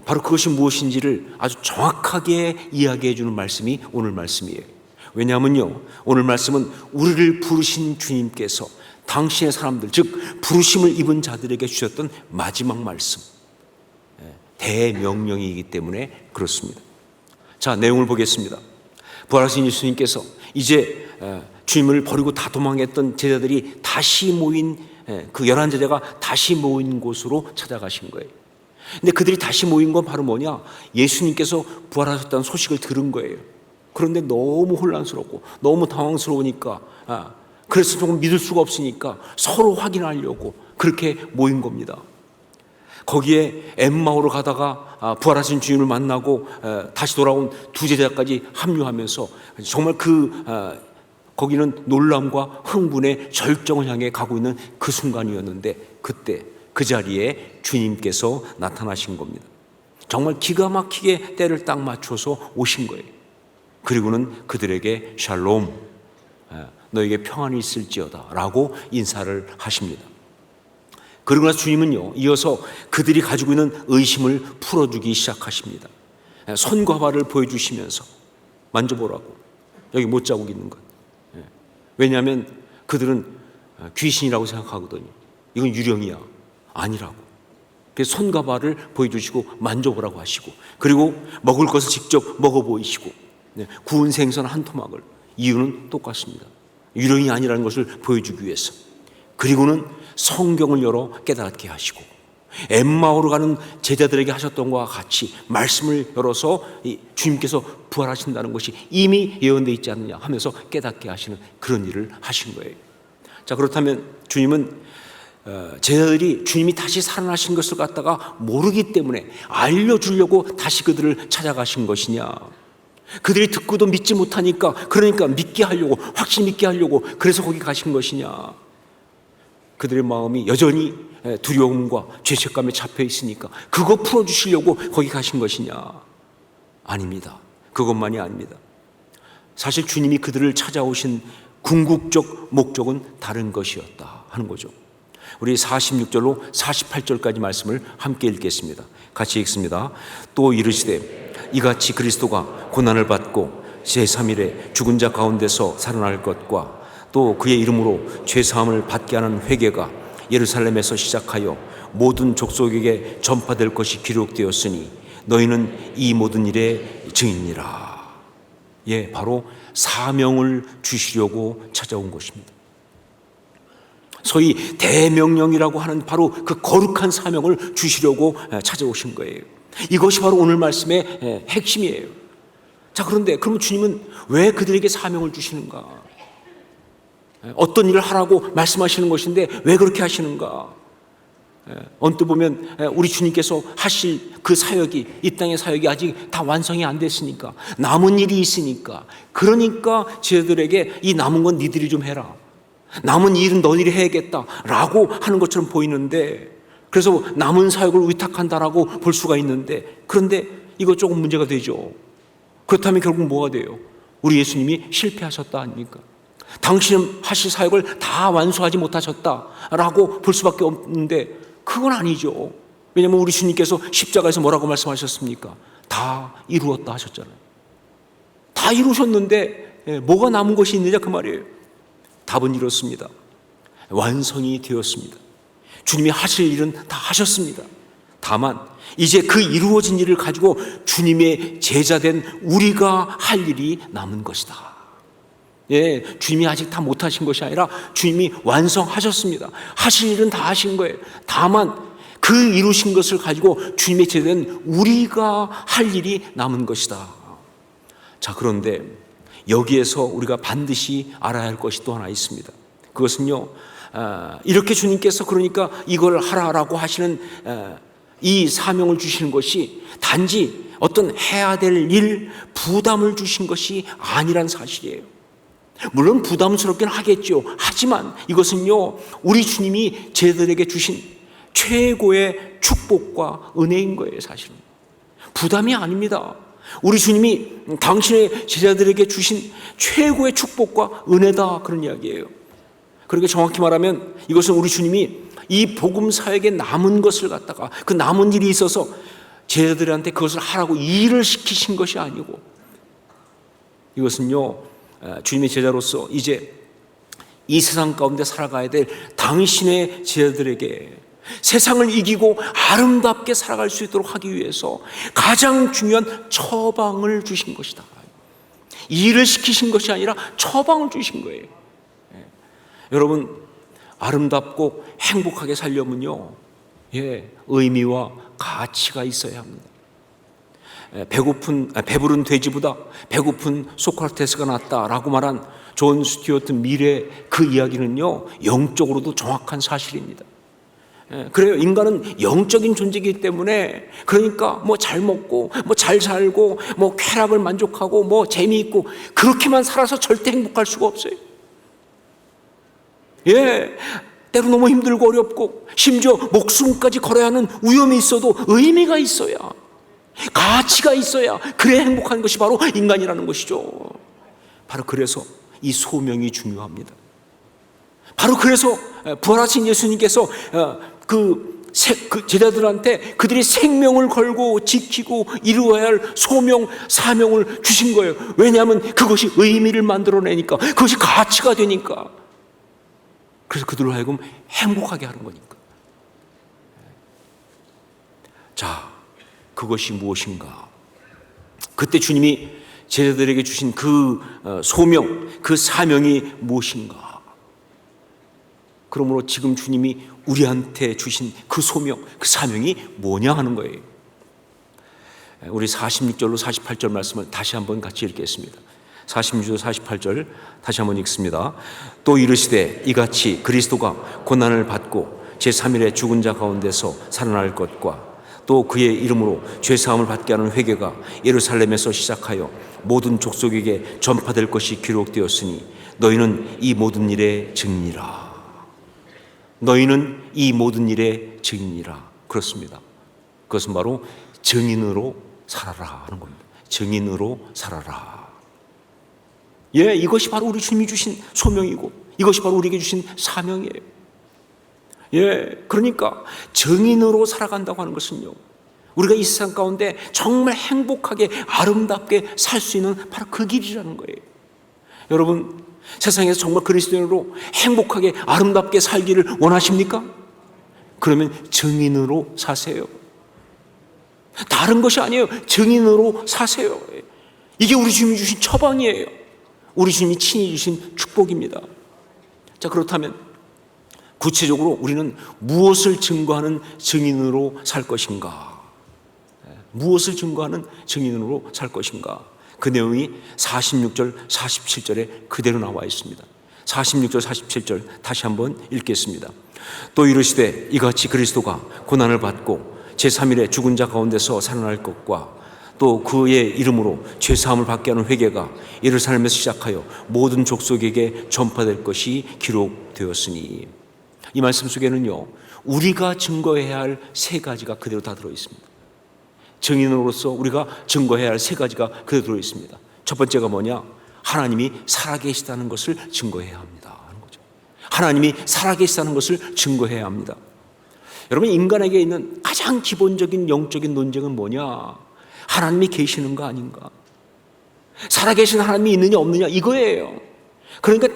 바로 그것이 무엇인지를 아주 정확하게 이야기해 주는 말씀이 오늘 말씀이에요. 왜냐하면요, 오늘 말씀은 우리를 부르신 주님께서 당신의 사람들, 즉 부르심을 입은 자들에게 주셨던 마지막 말씀, 대명령이기 때문에 그렇습니다. 자, 내용을 보겠습니다. 부활하신 예수님께서 이제 주님을 버리고 다 도망했던 제자들이 다시 모인, 그 11제자가 다시 모인 곳으로 찾아가신 거예요. 근데 그들이 다시 모인 건 바로 뭐냐? 예수님께서 부활하셨다는 소식을 들은 거예요. 그런데 너무 혼란스럽고 너무 당황스러우니까, 그래서 조금 믿을 수가 없으니까 서로 확인하려고 그렇게 모인 겁니다. 거기에 엠마오로 가다가 부활하신 주님을 만나고 다시 돌아온 두 제자까지 합류하면서 정말 거기는 놀람과 흥분의 절정을 향해 가고 있는 그 순간이었는데, 그때 그 자리에 주님께서 나타나신 겁니다. 정말 기가 막히게 때를 딱 맞춰서 오신 거예요. 그리고는 그들에게 샬롬, 너에게 평안이 있을지어다 라고 인사를 하십니다. 그러고 나서 주님은요, 이어서 그들이 가지고 있는 의심을 풀어주기 시작하십니다. 손과 발을 보여주시면서 만져보라고, 여기 못자국 있는 것. 왜냐하면 그들은 귀신이라고 생각하거든요. 이건 유령이야. 아니라고. 그래서 손과 발을 보여주시고 만져보라고 하시고, 그리고 먹을 것을 직접 먹어 보이시고, 구운 생선 한 토막을, 이유는 똑같습니다. 유령이 아니라는 것을 보여주기 위해서. 그리고는 성경을 열어 깨닫게 하시고, 엠마오로 가는 제자들에게 하셨던 것과 같이 말씀을 열어서 주님께서 부활하신다는 것이 이미 예언되어 있지 않느냐 하면서 깨닫게 하시는 그런 일을 하신 거예요. 자, 그렇다면 주님은 제자들이 주님이 다시 살아나신 것을 갖다가 모르기 때문에 알려주려고 다시 그들을 찾아가신 것이냐, 그들이 듣고도 믿지 못하니까 그러니까 믿게 하려고, 확실히 믿게 하려고 그래서 거기 가신 것이냐, 그들의 마음이 여전히 두려움과 죄책감에 잡혀 있으니까 그거 풀어주시려고 거기 가신 것이냐? 아닙니다. 그것만이 아닙니다. 사실 주님이 그들을 찾아오신 궁극적 목적은 다른 것이었다 하는 거죠. 우리 46절로 48절까지 말씀을 함께 읽겠습니다. 같이 읽습니다. 또 이르시되 이같이 그리스도가 고난을 받고 제3일에 죽은 자 가운데서 살아날 것과 또 그의 이름으로 죄사함을 받게 하는 회개가 예루살렘에서 시작하여 모든 족속에게 전파될 것이 기록되었으니 너희는 이 모든 일의 증인이라. 예, 바로 사명을 주시려고 찾아온 것입니다. 소위 대명령이라고 하는 바로 그 거룩한 사명을 주시려고 찾아오신 거예요. 이것이 바로 오늘 말씀의 핵심이에요. 자, 그런데 그러면 주님은 왜 그들에게 사명을 주시는가? 어떤 일을 하라고 말씀하시는 것인데 왜 그렇게 하시는가? 언뜻 보면 우리 주님께서 하실 그 사역이, 이 땅의 사역이 아직 다 완성이 안 됐으니까, 남은 일이 있으니까, 그러니까 제자들에게 이 남은 건 니들이 좀 해라, 남은 일은 너희들이 해야겠다라고 하는 것처럼 보이는데, 그래서 남은 사역을 위탁한다라고 볼 수가 있는데, 그런데 이거 조금 문제가 되죠. 그렇다면 결국 뭐가 돼요? 우리 예수님이 실패하셨다 아닙니까? 당신은 하실 사역을 다 완수하지 못하셨다라고 볼 수밖에 없는데, 그건 아니죠. 왜냐하면 우리 주님께서 십자가에서 뭐라고 말씀하셨습니까? 다 이루었다 하셨잖아요. 다 이루셨는데 뭐가 남은 것이 있느냐 그 말이에요. 답은 이렇습니다. 완성이 되었습니다. 주님이 하실 일은 다 하셨습니다. 다만 이제 그 이루어진 일을 가지고 주님의 제자된 우리가 할 일이 남은 것이다. 예, 주님이 아직 다 못하신 것이 아니라 주님이 완성하셨습니다. 하실 일은 다 하신 거예요. 다만 그 이루신 것을 가지고 주님의 제자된 우리가 할 일이 남은 것이다. 자, 그런데 여기에서 우리가 반드시 알아야 할 것이 또 하나 있습니다. 그것은요, 이렇게 주님께서 그러니까 이걸 하라라고 하시는 이 사명을 주시는 것이 단지 어떤 해야 될 일, 부담을 주신 것이 아니란 사실이에요. 물론 부담스럽긴 하겠죠. 하지만 이것은요, 우리 주님이 제자들에게 주신 최고의 축복과 은혜인 거예요. 사실은 부담이 아닙니다. 우리 주님이 당신의 제자들에게 주신 최고의 축복과 은혜다, 그런 이야기예요. 그러니까 정확히 말하면 이것은 우리 주님이 이 복음 사역에 남은 것을 갖다가, 그 남은 일이 있어서 제자들한테 그것을 하라고 일을 시키신 것이 아니고, 이것은요, 주님의 제자로서 이제 이 세상 가운데 살아가야 될 당신의 제자들에게 세상을 이기고 아름답게 살아갈 수 있도록 하기 위해서 가장 중요한 처방을 주신 것이다. 일을 시키신 것이 아니라 처방을 주신 거예요. 여러분, 아름답고 행복하게 살려면요, 의미와 가치가 있어야 합니다. 배부른 돼지보다 배고픈 소크라테스가 낫다라고 말한 존 스튜어트 밀의 그 이야기는요, 영적으로도 정확한 사실입니다. 그래요. 인간은 영적인 존재이기 때문에, 그러니까 뭐 잘 먹고 뭐 잘 살고 뭐 쾌락을 만족하고 뭐 재미있고 그렇게만 살아서 절대 행복할 수가 없어요. 때로 너무 힘들고 어렵고 심지어 목숨까지 걸어야 하는 위험이 있어도 의미가 있어야, 가치가 있어야, 그래야 행복한 것이 바로 인간이라는 것이죠. 바로 그래서 이 소명이 중요합니다. 바로 그래서 부활하신 예수님께서 그 제자들한테 그들이 생명을 걸고 지키고 이루어야 할 소명, 사명을 주신 거예요. 왜냐하면 그것이 의미를 만들어내니까, 그것이 가치가 되니까. 그래서 그들로 하여금 행복하게 하는 거니까. 자, 그것이 무엇인가? 그때 주님이 제자들에게 주신 그 소명, 그 사명이 무엇인가? 그러므로 지금 주님이 우리한테 주신 그 소명, 그 사명이 뭐냐 하는 거예요. 우리 46절로 48절 말씀을 다시 한번 같이 읽겠습니다. 46절 48절 다시 한번 읽습니다. 또 이르시되 이같이 그리스도가 고난을 받고 제3일에 죽은 자 가운데서 살아날 것과 또 그의 이름으로 죄사함을 받게 하는 회개가 예루살렘에서 시작하여 모든 족속에게 전파될 것이 기록되었으니 너희는 이 모든 일의 증인이라. 너희는 이 모든 일의 증인이라. 그렇습니다. 그것은 바로 증인으로 살아라 하는 겁니다. 증인으로 살아라. 이것이 바로 우리 주님이 주신 소명이고 이것이 바로 우리에게 주신 사명이에요. 그러니까 증인으로 살아간다고 하는 것은요, 우리가 이 세상 가운데 정말 행복하게 아름답게 살 수 있는 바로 그 길이라는 거예요. 여러분, 세상에서 정말 그리스도인으로 행복하게 아름답게 살기를 원하십니까? 그러면 증인으로 사세요. 다른 것이 아니에요. 증인으로 사세요. 이게 우리 주님이 주신 처방이에요. 우리 주님이 친히 주신 축복입니다. 자, 그렇다면 구체적으로 우리는 무엇을 증거하는 증인으로 살 것인가? 무엇을 증거하는 증인으로 살 것인가? 그 내용이 46절, 47절에 그대로 나와 있습니다. 46절, 47절 다시 한번 읽겠습니다. 또 이르시되 이같이 그리스도가 고난을 받고 제3일에 죽은 자 가운데서 살아날 것과 또 그의 이름으로 죄사함을 받게 하는 회개가 예루살렘에서 시작하여 모든 족속에게 전파될 것이 기록되었으니, 이 말씀 속에는요, 우리가 증거해야 할 세 가지가 그대로 다 들어있습니다. 증인으로서 우리가 증거해야 할 세 가지가 그대로 들어있습니다. 첫 번째가 뭐냐? 하나님이 살아계시다는 것을 증거해야 합니다 하는 거죠. 하나님이 살아계시다는 것을 증거해야 합니다. 여러분, 인간에게 있는 가장 기본적인 영적인 논쟁은 뭐냐? 하나님이 계시는가 아닌가? 살아계신 하나님이 있느냐 없느냐, 이거예요. 그러니까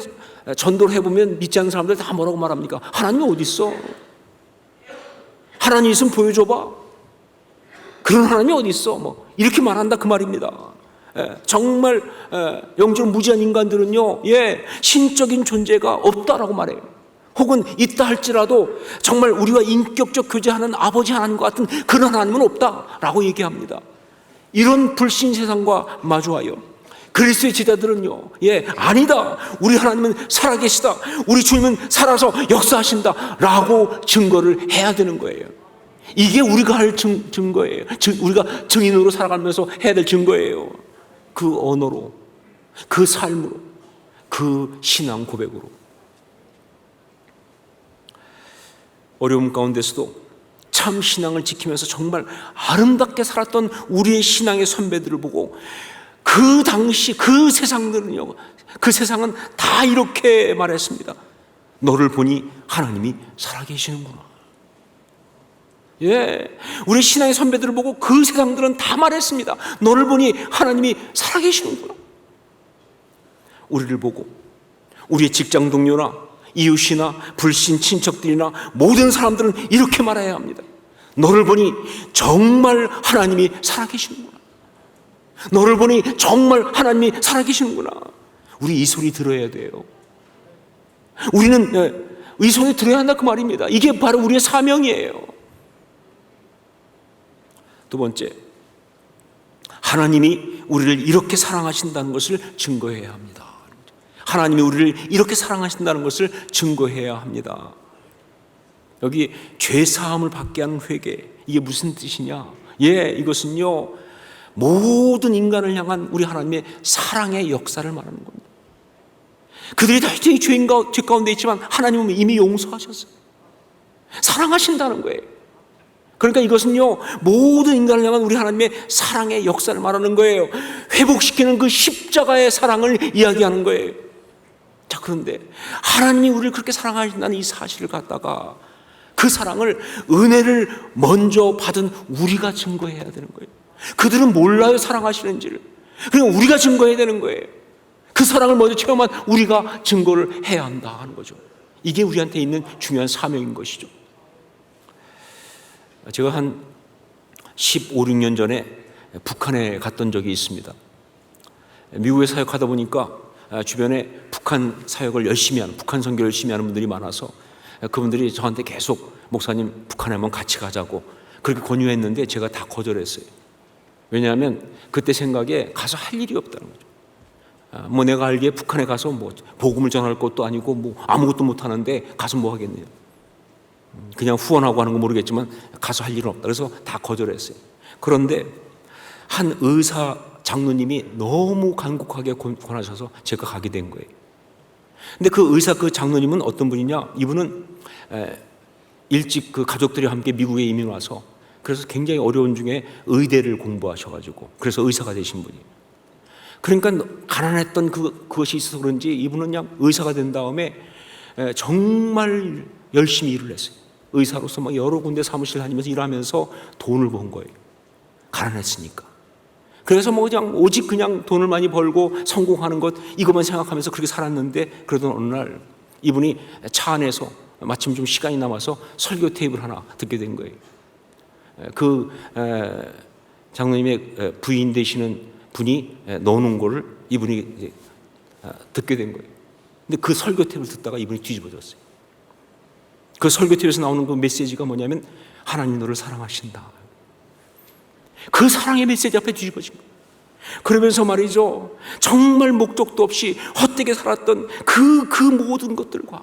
전도를 해보면 믿지 않는 사람들 다 뭐라고 말합니까? 하나님이 어디 있어? 하나님 있으면 보여줘봐. 그런 하나님이 어디 있어? 뭐 이렇게 말한다 그 말입니다. 정말 영적으로 무지한 인간들은요, 신적인 존재가 없다라고 말해요. 혹은 있다 할지라도 정말 우리와 인격적 교제하는 아버지 하나님과 같은 그런 하나님은 없다라고 얘기합니다. 이런 불신 세상과 마주하여 그리스도의 제자들은요, 아니다, 우리 하나님은 살아계시다, 우리 주님은 살아서 역사하신다 라고 증거를 해야 되는 거예요. 이게 우리가 할 증거예요. 우리가 증인으로 살아가면서 해야 될 증거예요. 그 언어로, 그 삶으로, 그 신앙 고백으로. 어려움 가운데서도 참 신앙을 지키면서 정말 아름답게 살았던 우리의 신앙의 선배들을 보고 그 당시 그 세상들은요, 그 세상은 다 이렇게 말했습니다. 너를 보니 하나님이 살아계시는구나. 예, 우리 신앙의 선배들을 보고 그 세상들은 다 말했습니다. 너를 보니 하나님이 살아계시는구나. 우리를 보고 우리의 직장 동료나 이웃이나 불신 친척들이나 모든 사람들은 이렇게 말해야 합니다. 너를 보니 정말 하나님이 살아계시는구나. 너를 보니 정말 하나님이 살아계시는구나. 우리 이 소리 들어야 돼요. 우리는 이 소리 들어야 한다 그 말입니다. 이게 바로 우리의 사명이에요. 두 번째, 하나님이 우리를 이렇게 사랑하신다는 것을 증거해야 합니다. 하나님이 우리를 이렇게 사랑하신다는 것을 증거해야 합니다. 여기 죄사함을 받게 하는 회개, 이게 무슨 뜻이냐? 예, 이것은요 모든 인간을 향한 우리 하나님의 사랑의 역사를 말하는 겁니다. 그들이 다 죄 가운데 있지만 하나님은 이미 용서하셨어요. 사랑하신다는 거예요. 그러니까 이것은요 모든 인간을 향한 우리 하나님의 사랑의 역사를 말하는 거예요. 회복시키는 그 십자가의 사랑을 이야기하는 거예요. 자, 그런데 하나님이 우리를 그렇게 사랑하신다는 이 사실을 갖다가 그 사랑을 은혜를 먼저 받은 우리가 증거해야 되는 거예요. 그들은 몰라요, 사랑하시는지를. 그냥 우리가 증거해야 되는 거예요. 그 사랑을 먼저 체험한 우리가 증거를 해야 한다 하는 거죠. 이게 우리한테 있는 중요한 사명인 것이죠. 제가 한 15, 16년 전에 북한에 갔던 적이 있습니다. 미국에 사역하다 보니까 주변에 북한 사역을 열심히 하는, 북한 선교를 열심히 하는 분들이 많아서 그분들이 저한테 계속 목사님 북한에 한번 같이 가자고 그렇게 권유했는데 제가 다 거절했어요. 왜냐하면 그때 생각에 가서 할 일이 없다는 거죠. 뭐 내가 알기에 북한에 가서 뭐 복음을 전할 것도 아니고 뭐 아무것도 못 하는데 가서 뭐 하겠네요. 그냥 후원하고 하는 거 모르겠지만 가서 할 일은 없다. 그래서 다 거절했어요. 그런데 한 의사 장로님이 너무 간곡하게 권하셔서 제가 가게 된 거예요. 근데 그 의사 그 장로님은 어떤 분이냐? 이분은 일찍 그 가족들이 함께 미국에 이민 와서 그래서 굉장히 어려운 중에 의대를 공부하셔가지고 그래서 의사가 되신 분이에요. 그러니까 가난했던 그것이 있어서 그런지 이분은 그냥 의사가 된 다음에 정말 열심히 일을 했어요. 의사로서 막 여러 군데 사무실 다니면서 일하면서 돈을 번 거예요. 가난했으니까. 그래서 뭐 그냥 오직 그냥 돈을 많이 벌고 성공하는 것 이것만 생각하면서 그렇게 살았는데 그러던 어느 날 이분이 차 안에서 마침 좀 시간이 남아서 설교 테이프를 하나 듣게 된 거예요. 그 장로님의 부인 되시는 분이 넣어놓은 거를 이분이 듣게 된 거예요. 근데 그 설교 테이프를 듣다가 이분이 뒤집어졌어요. 그 설교 테이프에서 나오는 그 메시지가 뭐냐면 하나님 너를 사랑하신다. 그 사랑의 메시지 앞에 뒤집어진 거예요. 그러면서 말이죠, 정말 목적도 없이 헛되게 살았던 그 모든 것들과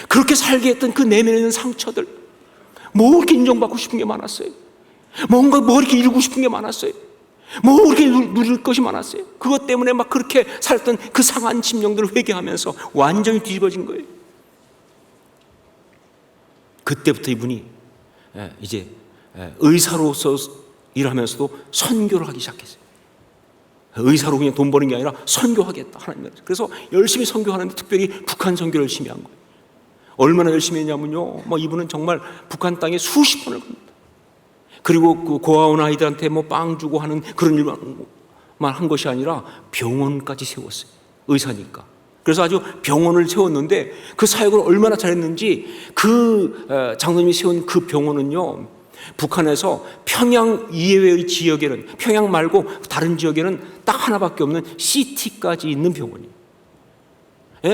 그렇게 살게 했던 그 내면에 있는 상처들, 뭐 이렇게 인정받고 싶은 게 많았어요. 뭔가 뭐 이렇게 이루고 싶은 게 많았어요. 뭐 이렇게 누릴 것이 많았어요. 그것 때문에 막 그렇게 살았던 그 상한 심령들을 회개하면서 완전히 뒤집어진 거예요. 그때부터 이분이 이제 의사로서 일하면서도 선교를 하기 시작했어요. 의사로 그냥 돈 버는 게 아니라 선교하겠다 하나님. 그래서 열심히 선교하는데 특별히 북한 선교를 열심히 한 거예요. 얼마나 열심히 했냐면요, 뭐 이분은 정말 북한 땅에 수십 번을 갑니다. 그리고 그 고아원 아이들한테 뭐 빵 주고 하는 그런 일만 한 것이 아니라 병원까지 세웠어요. 의사니까. 그래서 아주 병원을 세웠는데 그 사역을 얼마나 잘했는지 그 장로님이 세운 그 병원은요, 북한에서 평양 이외의 지역에는, 평양 말고 다른 지역에는 딱 하나밖에 없는 CT까지 있는 병원이에요.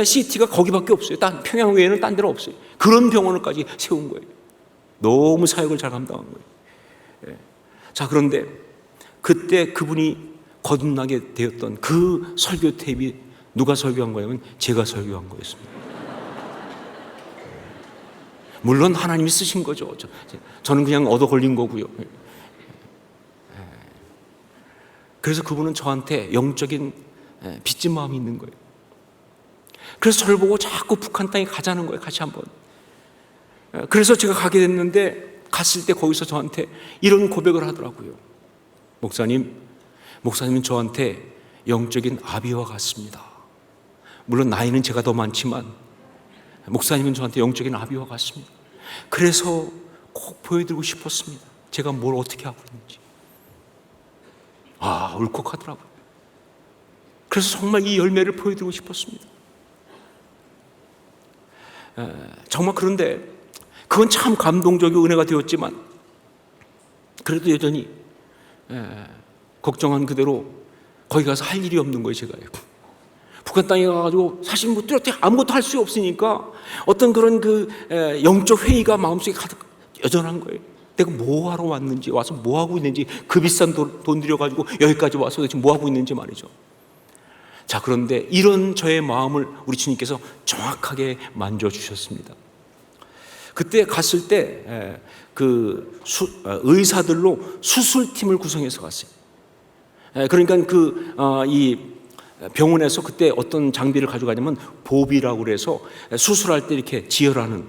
CT가 거기밖에 없어요. 평양 외에는 딴 데는 없어요. 그런 병원을까지 세운 거예요. 너무 사역을 잘 감당한 거예요. 자, 그런데 그때 그분이 거듭나게 되었던 그 설교 테이프 누가 설교한 거냐면 제가 설교한 거였습니다. 물론 하나님이 쓰신 거죠. 저는 그냥 얻어 걸린 거고요. 그래서 그분은 저한테 영적인 빚진 마음이 있는 거예요. 그래서 저를 보고 자꾸 북한 땅에 가자는 거예요. 같이 한번. 그래서 제가 가게 됐는데 갔을 때 거기서 저한테 이런 고백을 하더라고요. 목사님은 저한테 영적인 아비와 같습니다. 물론 나이는 제가 더 많지만 목사님은 저한테 영적인 아비와 같습니다. 그래서 꼭 보여드리고 싶었습니다. 제가 뭘 어떻게 하고 있는지. 울컥하더라고요. 그래서 정말 이 열매를 보여드리고 싶었습니다. 정말 그런데 그건 참 감동적이고 은혜가 되었지만 그래도 여전히 걱정한 그대로 거기 가서 할 일이 없는 거예요. 제가요. 북한 땅에 가가지고 사실 뭐 뚜렷이 아무것도 할 수 없으니까 어떤 그런 그 영적 회의가 마음속에 가득 여전한 거예요. 내가 뭐 하러 왔는지, 와서 뭐 하고 있는지, 그 비싼 돈 들여가지고 여기까지 와서 지금 뭐 하고 있는지 말이죠. 자, 그런데 이런 저의 마음을 우리 주님께서 정확하게 만져주셨습니다. 그때 갔을 때 의사들로 수술팀을 구성해서 갔어요. 그러니까 이 병원에서 그때 어떤 장비를 가져가냐면 보비라고 그래서 수술할 때 이렇게 지혈하는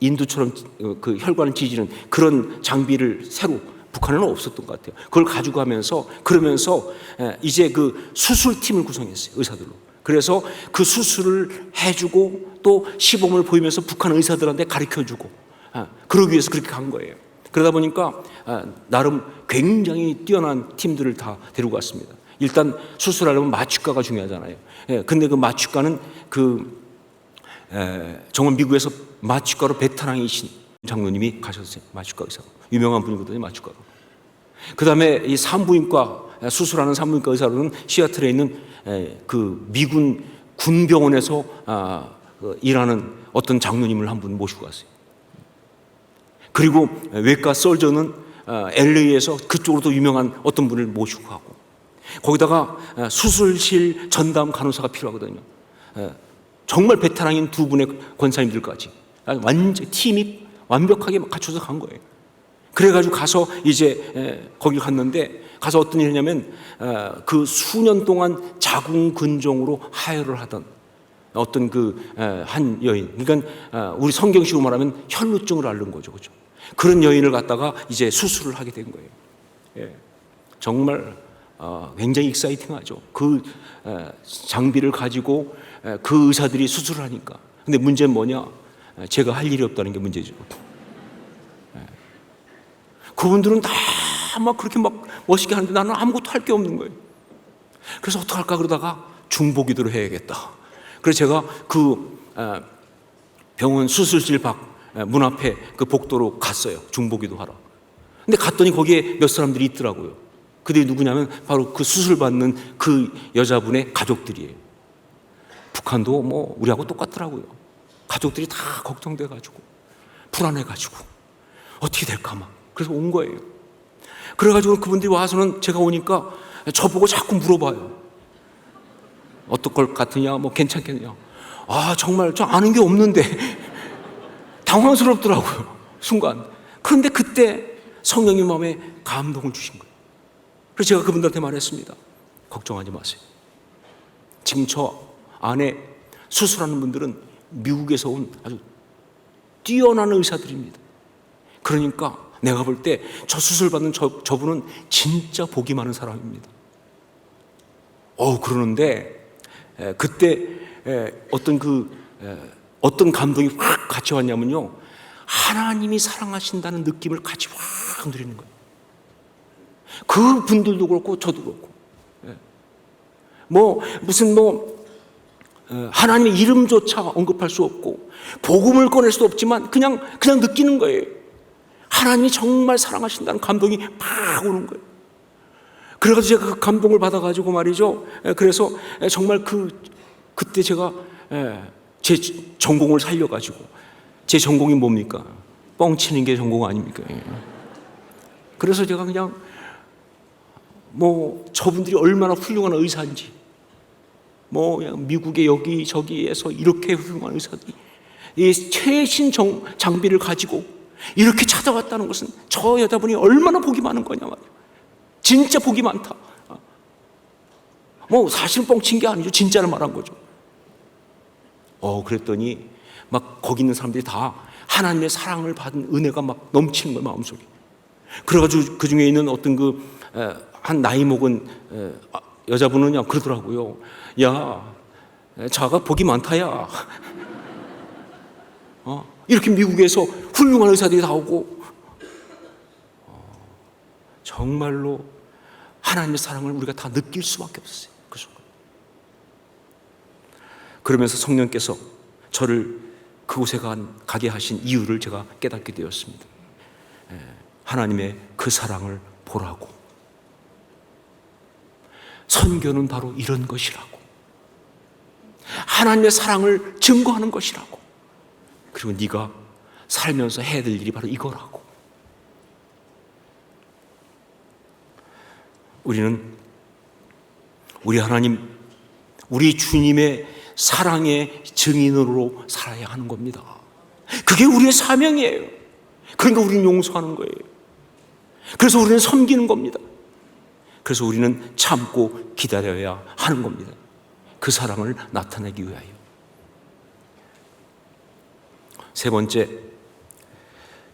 인두처럼 그 혈관을 지지는 그런 장비를 새로 북한에는 없었던 것 같아요. 그걸 가지고 가면서 그러면서 이제 그 수술팀을 구성했어요. 의사들로. 그래서 그 수술을 해주고 또 시범을 보이면서 북한 의사들한테 가르쳐주고 그러기 위해서 그렇게 간 거예요. 그러다 보니까 나름 굉장히 뛰어난 팀들을 다 데리고 갔습니다. 일단 수술하려면 마취과가 중요하잖아요. 근데 그 마취과는 정말 미국에서 마취과로 베테랑이신 장로님이 가셨어요. 마취과 의사. 유명한 분이거든요. 마취과로. 그 다음에 이 산부인과 수술하는 산부인과 의사로는 시애틀에 있는 그 미군 군병원에서 일하는 어떤 장로님을 한 분 모시고 갔어요. 그리고 외과 설전은 LA에서 그쪽으로도 유명한 어떤 분을 모시고 가고 거기다가 수술실 전담 간호사가 필요하거든요. 정말 베테랑인 두 분의 권사님들까지 완전 팀이 완벽하게 갖춰서 간 거예요. 그래가지고 가서 이제 거기 갔는데 가서 어떤 일을 했냐면 그 수년 동안 자궁근종으로 하혈을 하던 어떤 한 여인, 그러니까 우리 성경식으로 말하면 혈루증을 앓는 거죠, 그렇죠? 그런 여인을 갖다가 이제 수술을 하게 된 거예요. 예. 정말 굉장히 익사이팅하죠. 그 장비를 가지고 그 의사들이 수술을 하니까. 근데 문제는 뭐냐? 제가 할 일이 없다는 게 문제죠. 그분들은 다 막 그렇게 막 멋있게 하는데 나는 아무것도 할 게 없는 거예요. 그래서 어떡할까 그러다가 중보기도를 해야겠다. 그래서 제가 그 병원 수술실 밖 문 앞에 그 복도로 갔어요. 중보기도 하러. 근데 갔더니 거기에 몇 사람들이 있더라고요. 그들이 누구냐면 바로 그 수술 받는 그 여자분의 가족들이에요. 북한도 뭐 우리하고 똑같더라고요. 가족들이 다 걱정돼가지고 불안해가지고 어떻게 될까 막 그래서 온 거예요. 그래가지고 그분들이 와서는 제가 오니까 저보고 자꾸 물어봐요. 어떨 것 같으냐, 뭐 괜찮겠냐. 정말 저 아는 게 없는데 당황스럽더라고요. 순간. 그런데 그때 성령이 마음에 감동을 주신 거예요. 그래서 제가 그분들한테 말했습니다. 걱정하지 마세요. 지금 저 안에 수술하는 분들은 미국에서 온 아주 뛰어난 의사들입니다. 그러니까 내가 볼 때 저 수술 받는 저분은 진짜 복이 많은 사람입니다. 그러는데 그때 어떤 감동이 확 같이 왔냐면요. 하나님이 사랑하신다는 느낌을 같이 확 누리는 거예요. 그 분들도 그렇고 저도 그렇고. 하나님의 이름조차 언급할 수 없고 복음을 꺼낼 수도 없지만 그냥 느끼는 거예요. 하나님이 정말 사랑하신다는 감동이 팍 오는 거예요. 그래가지고 제가 그 감동을 받아가지고 말이죠. 그래서 정말 그때 제가 제 전공을 살려가지고 제 전공이 뭡니까? 뻥치는 게 전공 아닙니까? 그래서 제가 그냥 저분들이 얼마나 훌륭한 의사인지 그냥 미국의 여기저기에서 이렇게 훌륭한 의사들이 이 최신 장비를 가지고 이렇게 찾아왔다는 것은 저 여자분이 얼마나 복이 많은 거냐 말이에요. 진짜 복이 많다. 사실은 뻥친 게 아니죠. 진짜를 말한 거죠. 그랬더니 막 거기 있는 사람들이 다 하나님의 사랑을 받은 은혜가 막 넘치는 거예요, 마음속에. 그래가지고 그 중에 있는 어떤 한 나이 먹은 여자분은 그러더라고요. 야, 자가 복이 많다, 야. 이렇게 미국에서 훌륭한 의사들이 나오고 정말로 하나님의 사랑을 우리가 다 느낄 수밖에 없어요. 그 순간. 그러면서 성령께서 저를 그곳에 가게 하신 이유를 제가 깨닫게 되었습니다. 하나님의 그 사랑을 보라고. 선교는 바로 이런 것이라고. 하나님의 사랑을 증거하는 것이라고. 그리고 네가 살면서 해야 될 일이 바로 이거라고. 우리는 우리 하나님, 우리 주님의 사랑의 증인으로 살아야 하는 겁니다. 그게 우리의 사명이에요. 그러니까 우리는 용서하는 거예요. 그래서 우리는 섬기는 겁니다. 그래서 우리는 참고 기다려야 하는 겁니다. 그 사랑을 나타내기 위하여. 세 번째,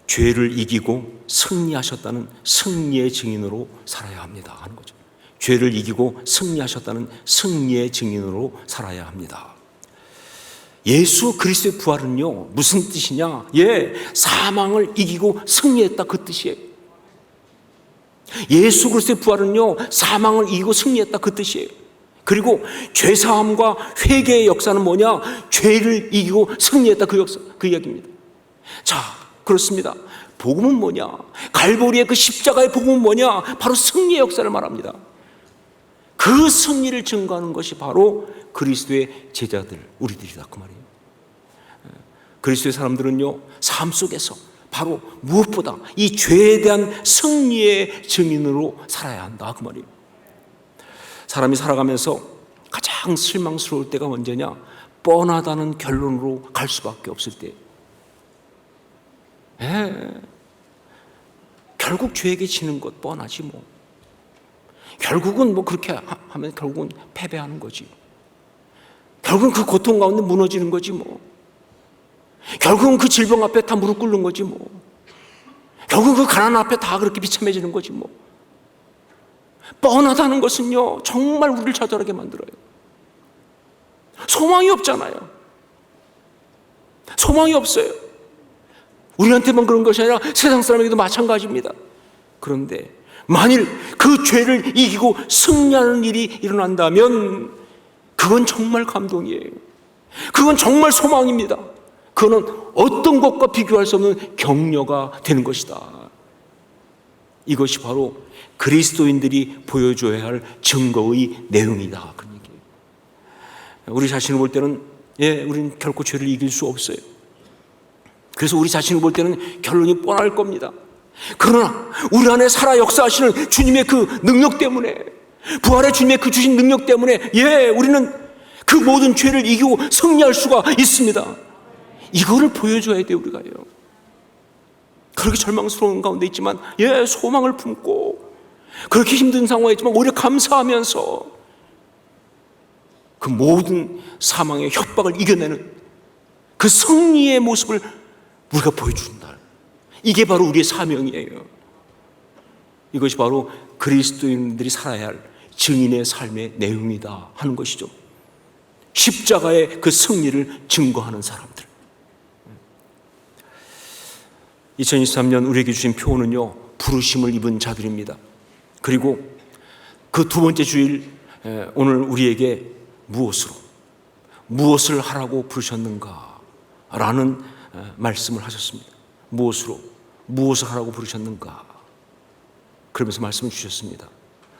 죄를 이기고 승리하셨다는 승리의 증인으로 살아야 합니다 하는 거죠. 죄를 이기고 승리하셨다는 승리의 증인으로 살아야 합니다. 예수 그리스도의 부활은요, 무슨 뜻이냐? 사망을 이기고 승리했다, 그 뜻이에요. 예수 그리스도의 부활은요, 사망을 이기고 승리했다, 그 뜻이에요. 그리고 죄사함과 회개의 역사는 뭐냐? 죄를 이기고 승리했다, 그 역사, 그 이야기입니다. 자, 그렇습니다. 복음은 뭐냐? 갈보리의 그 십자가의 복음은 뭐냐? 바로 승리의 역사를 말합니다. 그 승리를 증거하는 것이 바로 그리스도의 제자들, 우리들이다, 그 말이에요. 그리스도의 사람들은요, 삶 속에서 바로 무엇보다 이 죄에 대한 승리의 증인으로 살아야 한다, 그 말이에요. 사람이 살아가면서 가장 실망스러울 때가 언제냐? 뻔하다는 결론으로 갈 수밖에 없을 때. 결국 죄에게 지는 것 뻔하지 뭐. 결국은 뭐 그렇게 하면 결국은 패배하는 거지. 결국은 그 고통 가운데 무너지는 거지 뭐. 결국은 그 질병 앞에 다 무릎 꿇는 거지 뭐. 결국은 그 가난 앞에 다 그렇게 비참해지는 거지 뭐. 뻔하다는 것은요, 정말 우리를 좌절하게 만들어요. 소망이 없잖아요. 소망이 없어요. 우리한테만 그런 것이 아니라 세상 사람에게도 마찬가지입니다. 그런데 만일 그 죄를 이기고 승리하는 일이 일어난다면 그건 정말 감동이에요. 그건 정말 소망입니다. 그거는 어떤 것과 비교할 수 없는 격려가 되는 것이다. 이것이 바로 그리스도인들이 보여줘야 할 증거의 내용이다, 그런 얘기예요. 우리 자신을 볼 때는 우리는 결코 죄를 이길 수 없어요. 그래서 우리 자신을 볼 때는 결론이 뻔할 겁니다. 그러나 우리 안에 살아 역사하시는 주님의 그 능력 때문에, 부활의 주님의 그 주신 능력 때문에 우리는 그 모든 죄를 이기고 승리할 수가 있습니다. 이거를 보여줘야 돼요, 우리가요. 그렇게 절망스러운 가운데 있지만 소망을 품고, 그렇게 힘든 상황에 있지만 오히려 감사하면서 그 모든 사망의 협박을 이겨내는 그 승리의 모습을 우리가 보여준다. 이게 바로 우리의 사명이에요. 이것이 바로 그리스도인들이 살아야 할 증인의 삶의 내용이다 하는 것이죠. 십자가의 그 승리를 증거하는 사람들. 2023년 우리에게 주신 표어는요, 부르심을 입은 자들입니다. 그리고 그 두 번째 주일, 오늘 우리에게 무엇을 하라고 부르셨는가 라는 말씀을 하셨습니다. 무엇을 하라고 부르셨는가? 그러면서 말씀을 주셨습니다.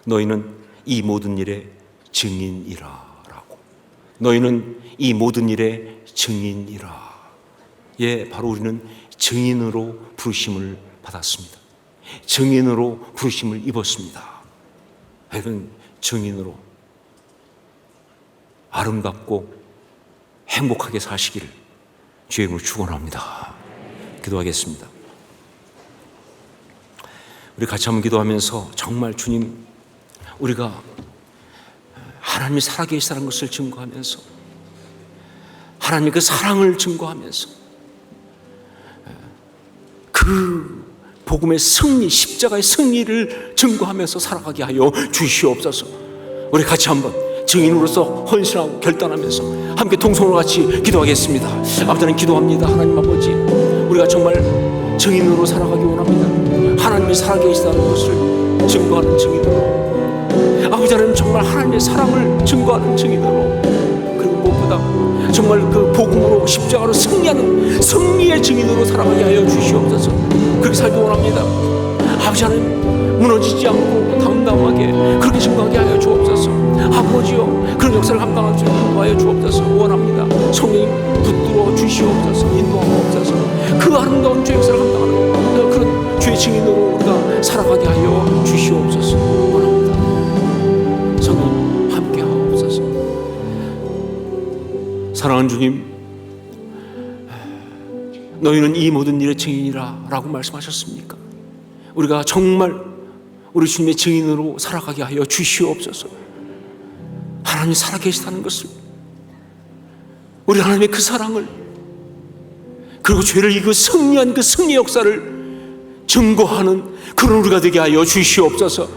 너희는 이 모든 일의 증인이라 라고. 너희는 이 모든 일의 증인이라. 바로 우리는 증인으로 부르심을 받았습니다. 증인으로 부르심을 입었습니다. 여러분, 증인으로 아름답고 행복하게 사시기를 주의 이름으로 축원합니다. 기도하겠습니다. 우리 같이 한번 기도하면서 정말 주님, 우리가 하나님이 살아계시다는 것을 증거하면서, 하나님의 그 사랑을 증거하면서, 그 복음의 승리, 십자가의 승리를 증거하면서 살아가게 하여 주시옵소서. 우리 같이 한번 증인으로서 헌신하고 결단하면서 함께 통성으로 같이 기도하겠습니다. 아버지 하나님 기도합니다. 하나님 아버지, 우리가 정말 증인으로 살아가기 원합니다. 하나님이 살아계시다는 것을 증거하는 증인으로, 아버지 하나님 정말 하나님의 사랑을 증거하는 증인으로, 그리고 무엇보다 정말 그 복음으로 십자가로 승리하는 승리의 증인으로 살아가게 하여 주시옵소서. 그렇게 살기 원합니다. 아버지 하나님 무너지지 않고 담담하게 그렇게 증거하게 하여 주옵소서. 아버지요, 그런 역사를 감당할 수 있는 하여 주옵소서. 원합니다. 성령님 붙들어 주시옵소서. 인도하옵소서. 그 아름다운 주의 역사를 감당하는 그런 주의 증인으로 우리가 살아가게 하여 주시옵소서. 원합니다. 성령님 함께 하옵소서. 사랑하는 주님, 너희는 이 모든 일의 증인이라 라고 말씀하셨습니까? 우리가 정말 우리 주님의 증인으로 살아가게 하여 주시옵소서. 하나님이 살아계시다는 것을, 우리 하나님의 그 사랑을, 그리고 죄를 이기고 승리한 그 승리 역사를 증거하는 그런 우리가 되게 하여 주시옵소서.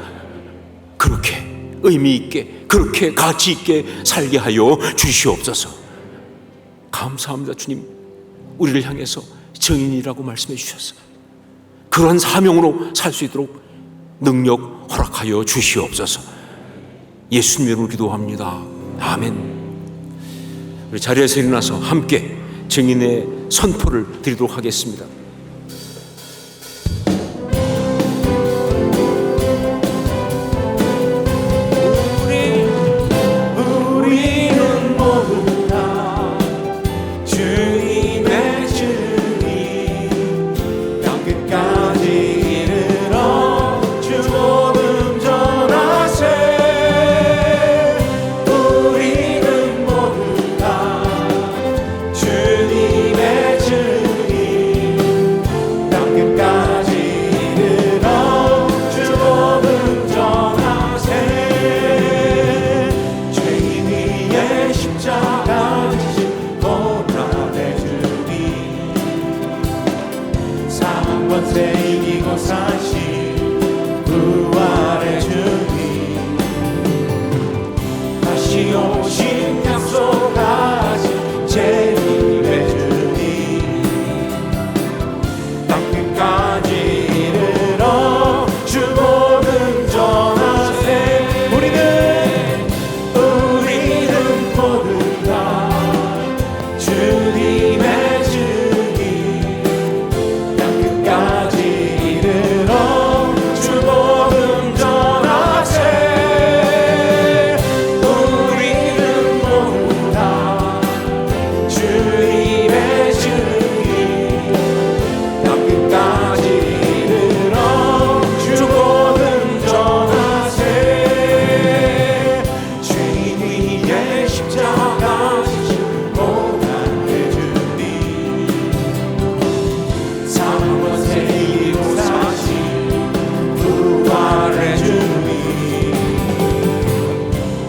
그렇게 의미 있게, 그렇게 가치 있게 살게 하여 주시옵소서. 감사합니다. 주님, 우리를 향해서 증인이라고 말씀해 주셨어요. 그러한 사명으로 살 수 있도록 능력 허락하여 주시옵소서. 예수님 이름으로 기도합니다. 아멘. 우리 자리에서 일어나서 함께 증인의 선포를 드리도록 하겠습니다. 우리는 모두 다 주님의 증인, 땅 끝까지 이르러 주 복음 전하세. 우리는 모두 다 주님의 증인, 땅 끝까지 이르러 주 복음 전하세. 죄인 위에 십자가 지신 고난의 주님, 사망 권세 이기고 사신 부활의 주님, 다시 오신 약속하신 재림의 주님, 땅 끝까지 이르러 주 복음 전하세. 우리는 모두 다 주님의 증인, 땅 끝까지 이르러 주 복음 전하세. 우리는 모두 다 주님의 증인, 땅 끝까지 이르러 주 복음 전하세. 죄인 위에 십자가 지신 고난의 주님, 사망 권세 이기고 사신 부활의 주님,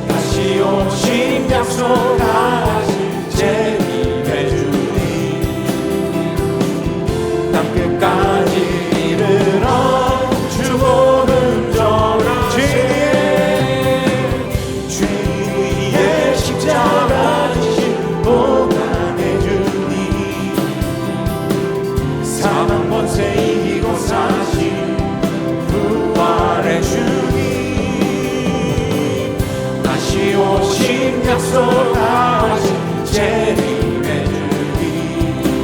다시 오신 약속하신 재림의 주님, 땅 끝까지 이르러 주 복음 전하세. 죄인 위에 십자가 지신 고난의 주님, 사망 권세 이기고 사신 부활의 주님, 다시 오신 약속하신 재림의 주님,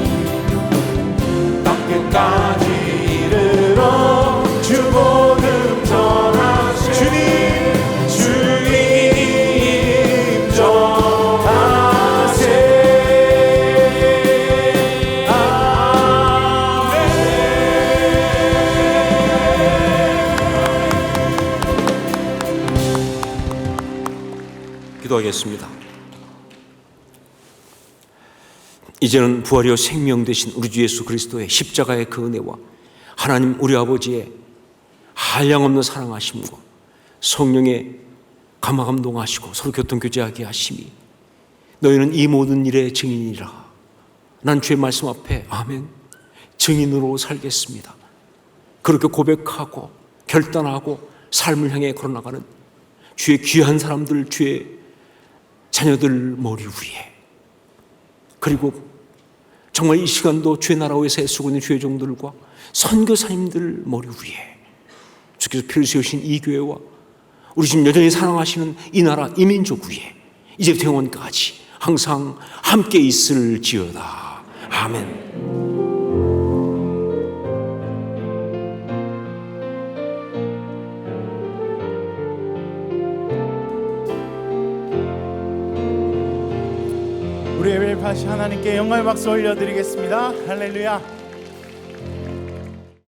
땅 끝까지 이르러 주 복음 전하세. 주님 전하세. 기도하겠습니다. 이제는 부활이요 생명 되신 우리 주 예수 그리스도의 십자가의 그 은혜와 하나님 우리 아버지의 한량없는 사랑하심과 성령의 감화감동하시고 서로 교통교제하게 하심이 너희는 이 모든 일의 증인이라. 난 주의 말씀 앞에 아멘 증인으로 살겠습니다. 그렇게 고백하고 결단하고 삶을 향해 걸어나가는 주의 귀한 사람들, 주의 자녀들 머리 위에, 그리고 정말 이 시간도 주의 나라 위에서 애쓰고 있는 주의 종들과 선교사님들 머리 위에 주께서 피를 세우신 이 교회와 우리 지금 여전히 사랑하시는 이 나라 이 민족 위에 이제부터 영원까지 항상 함께 있을지어다. 아멘. 우리 예배를 다시 하나님께 영광의 박수 올려드리겠습니다. 할렐루야.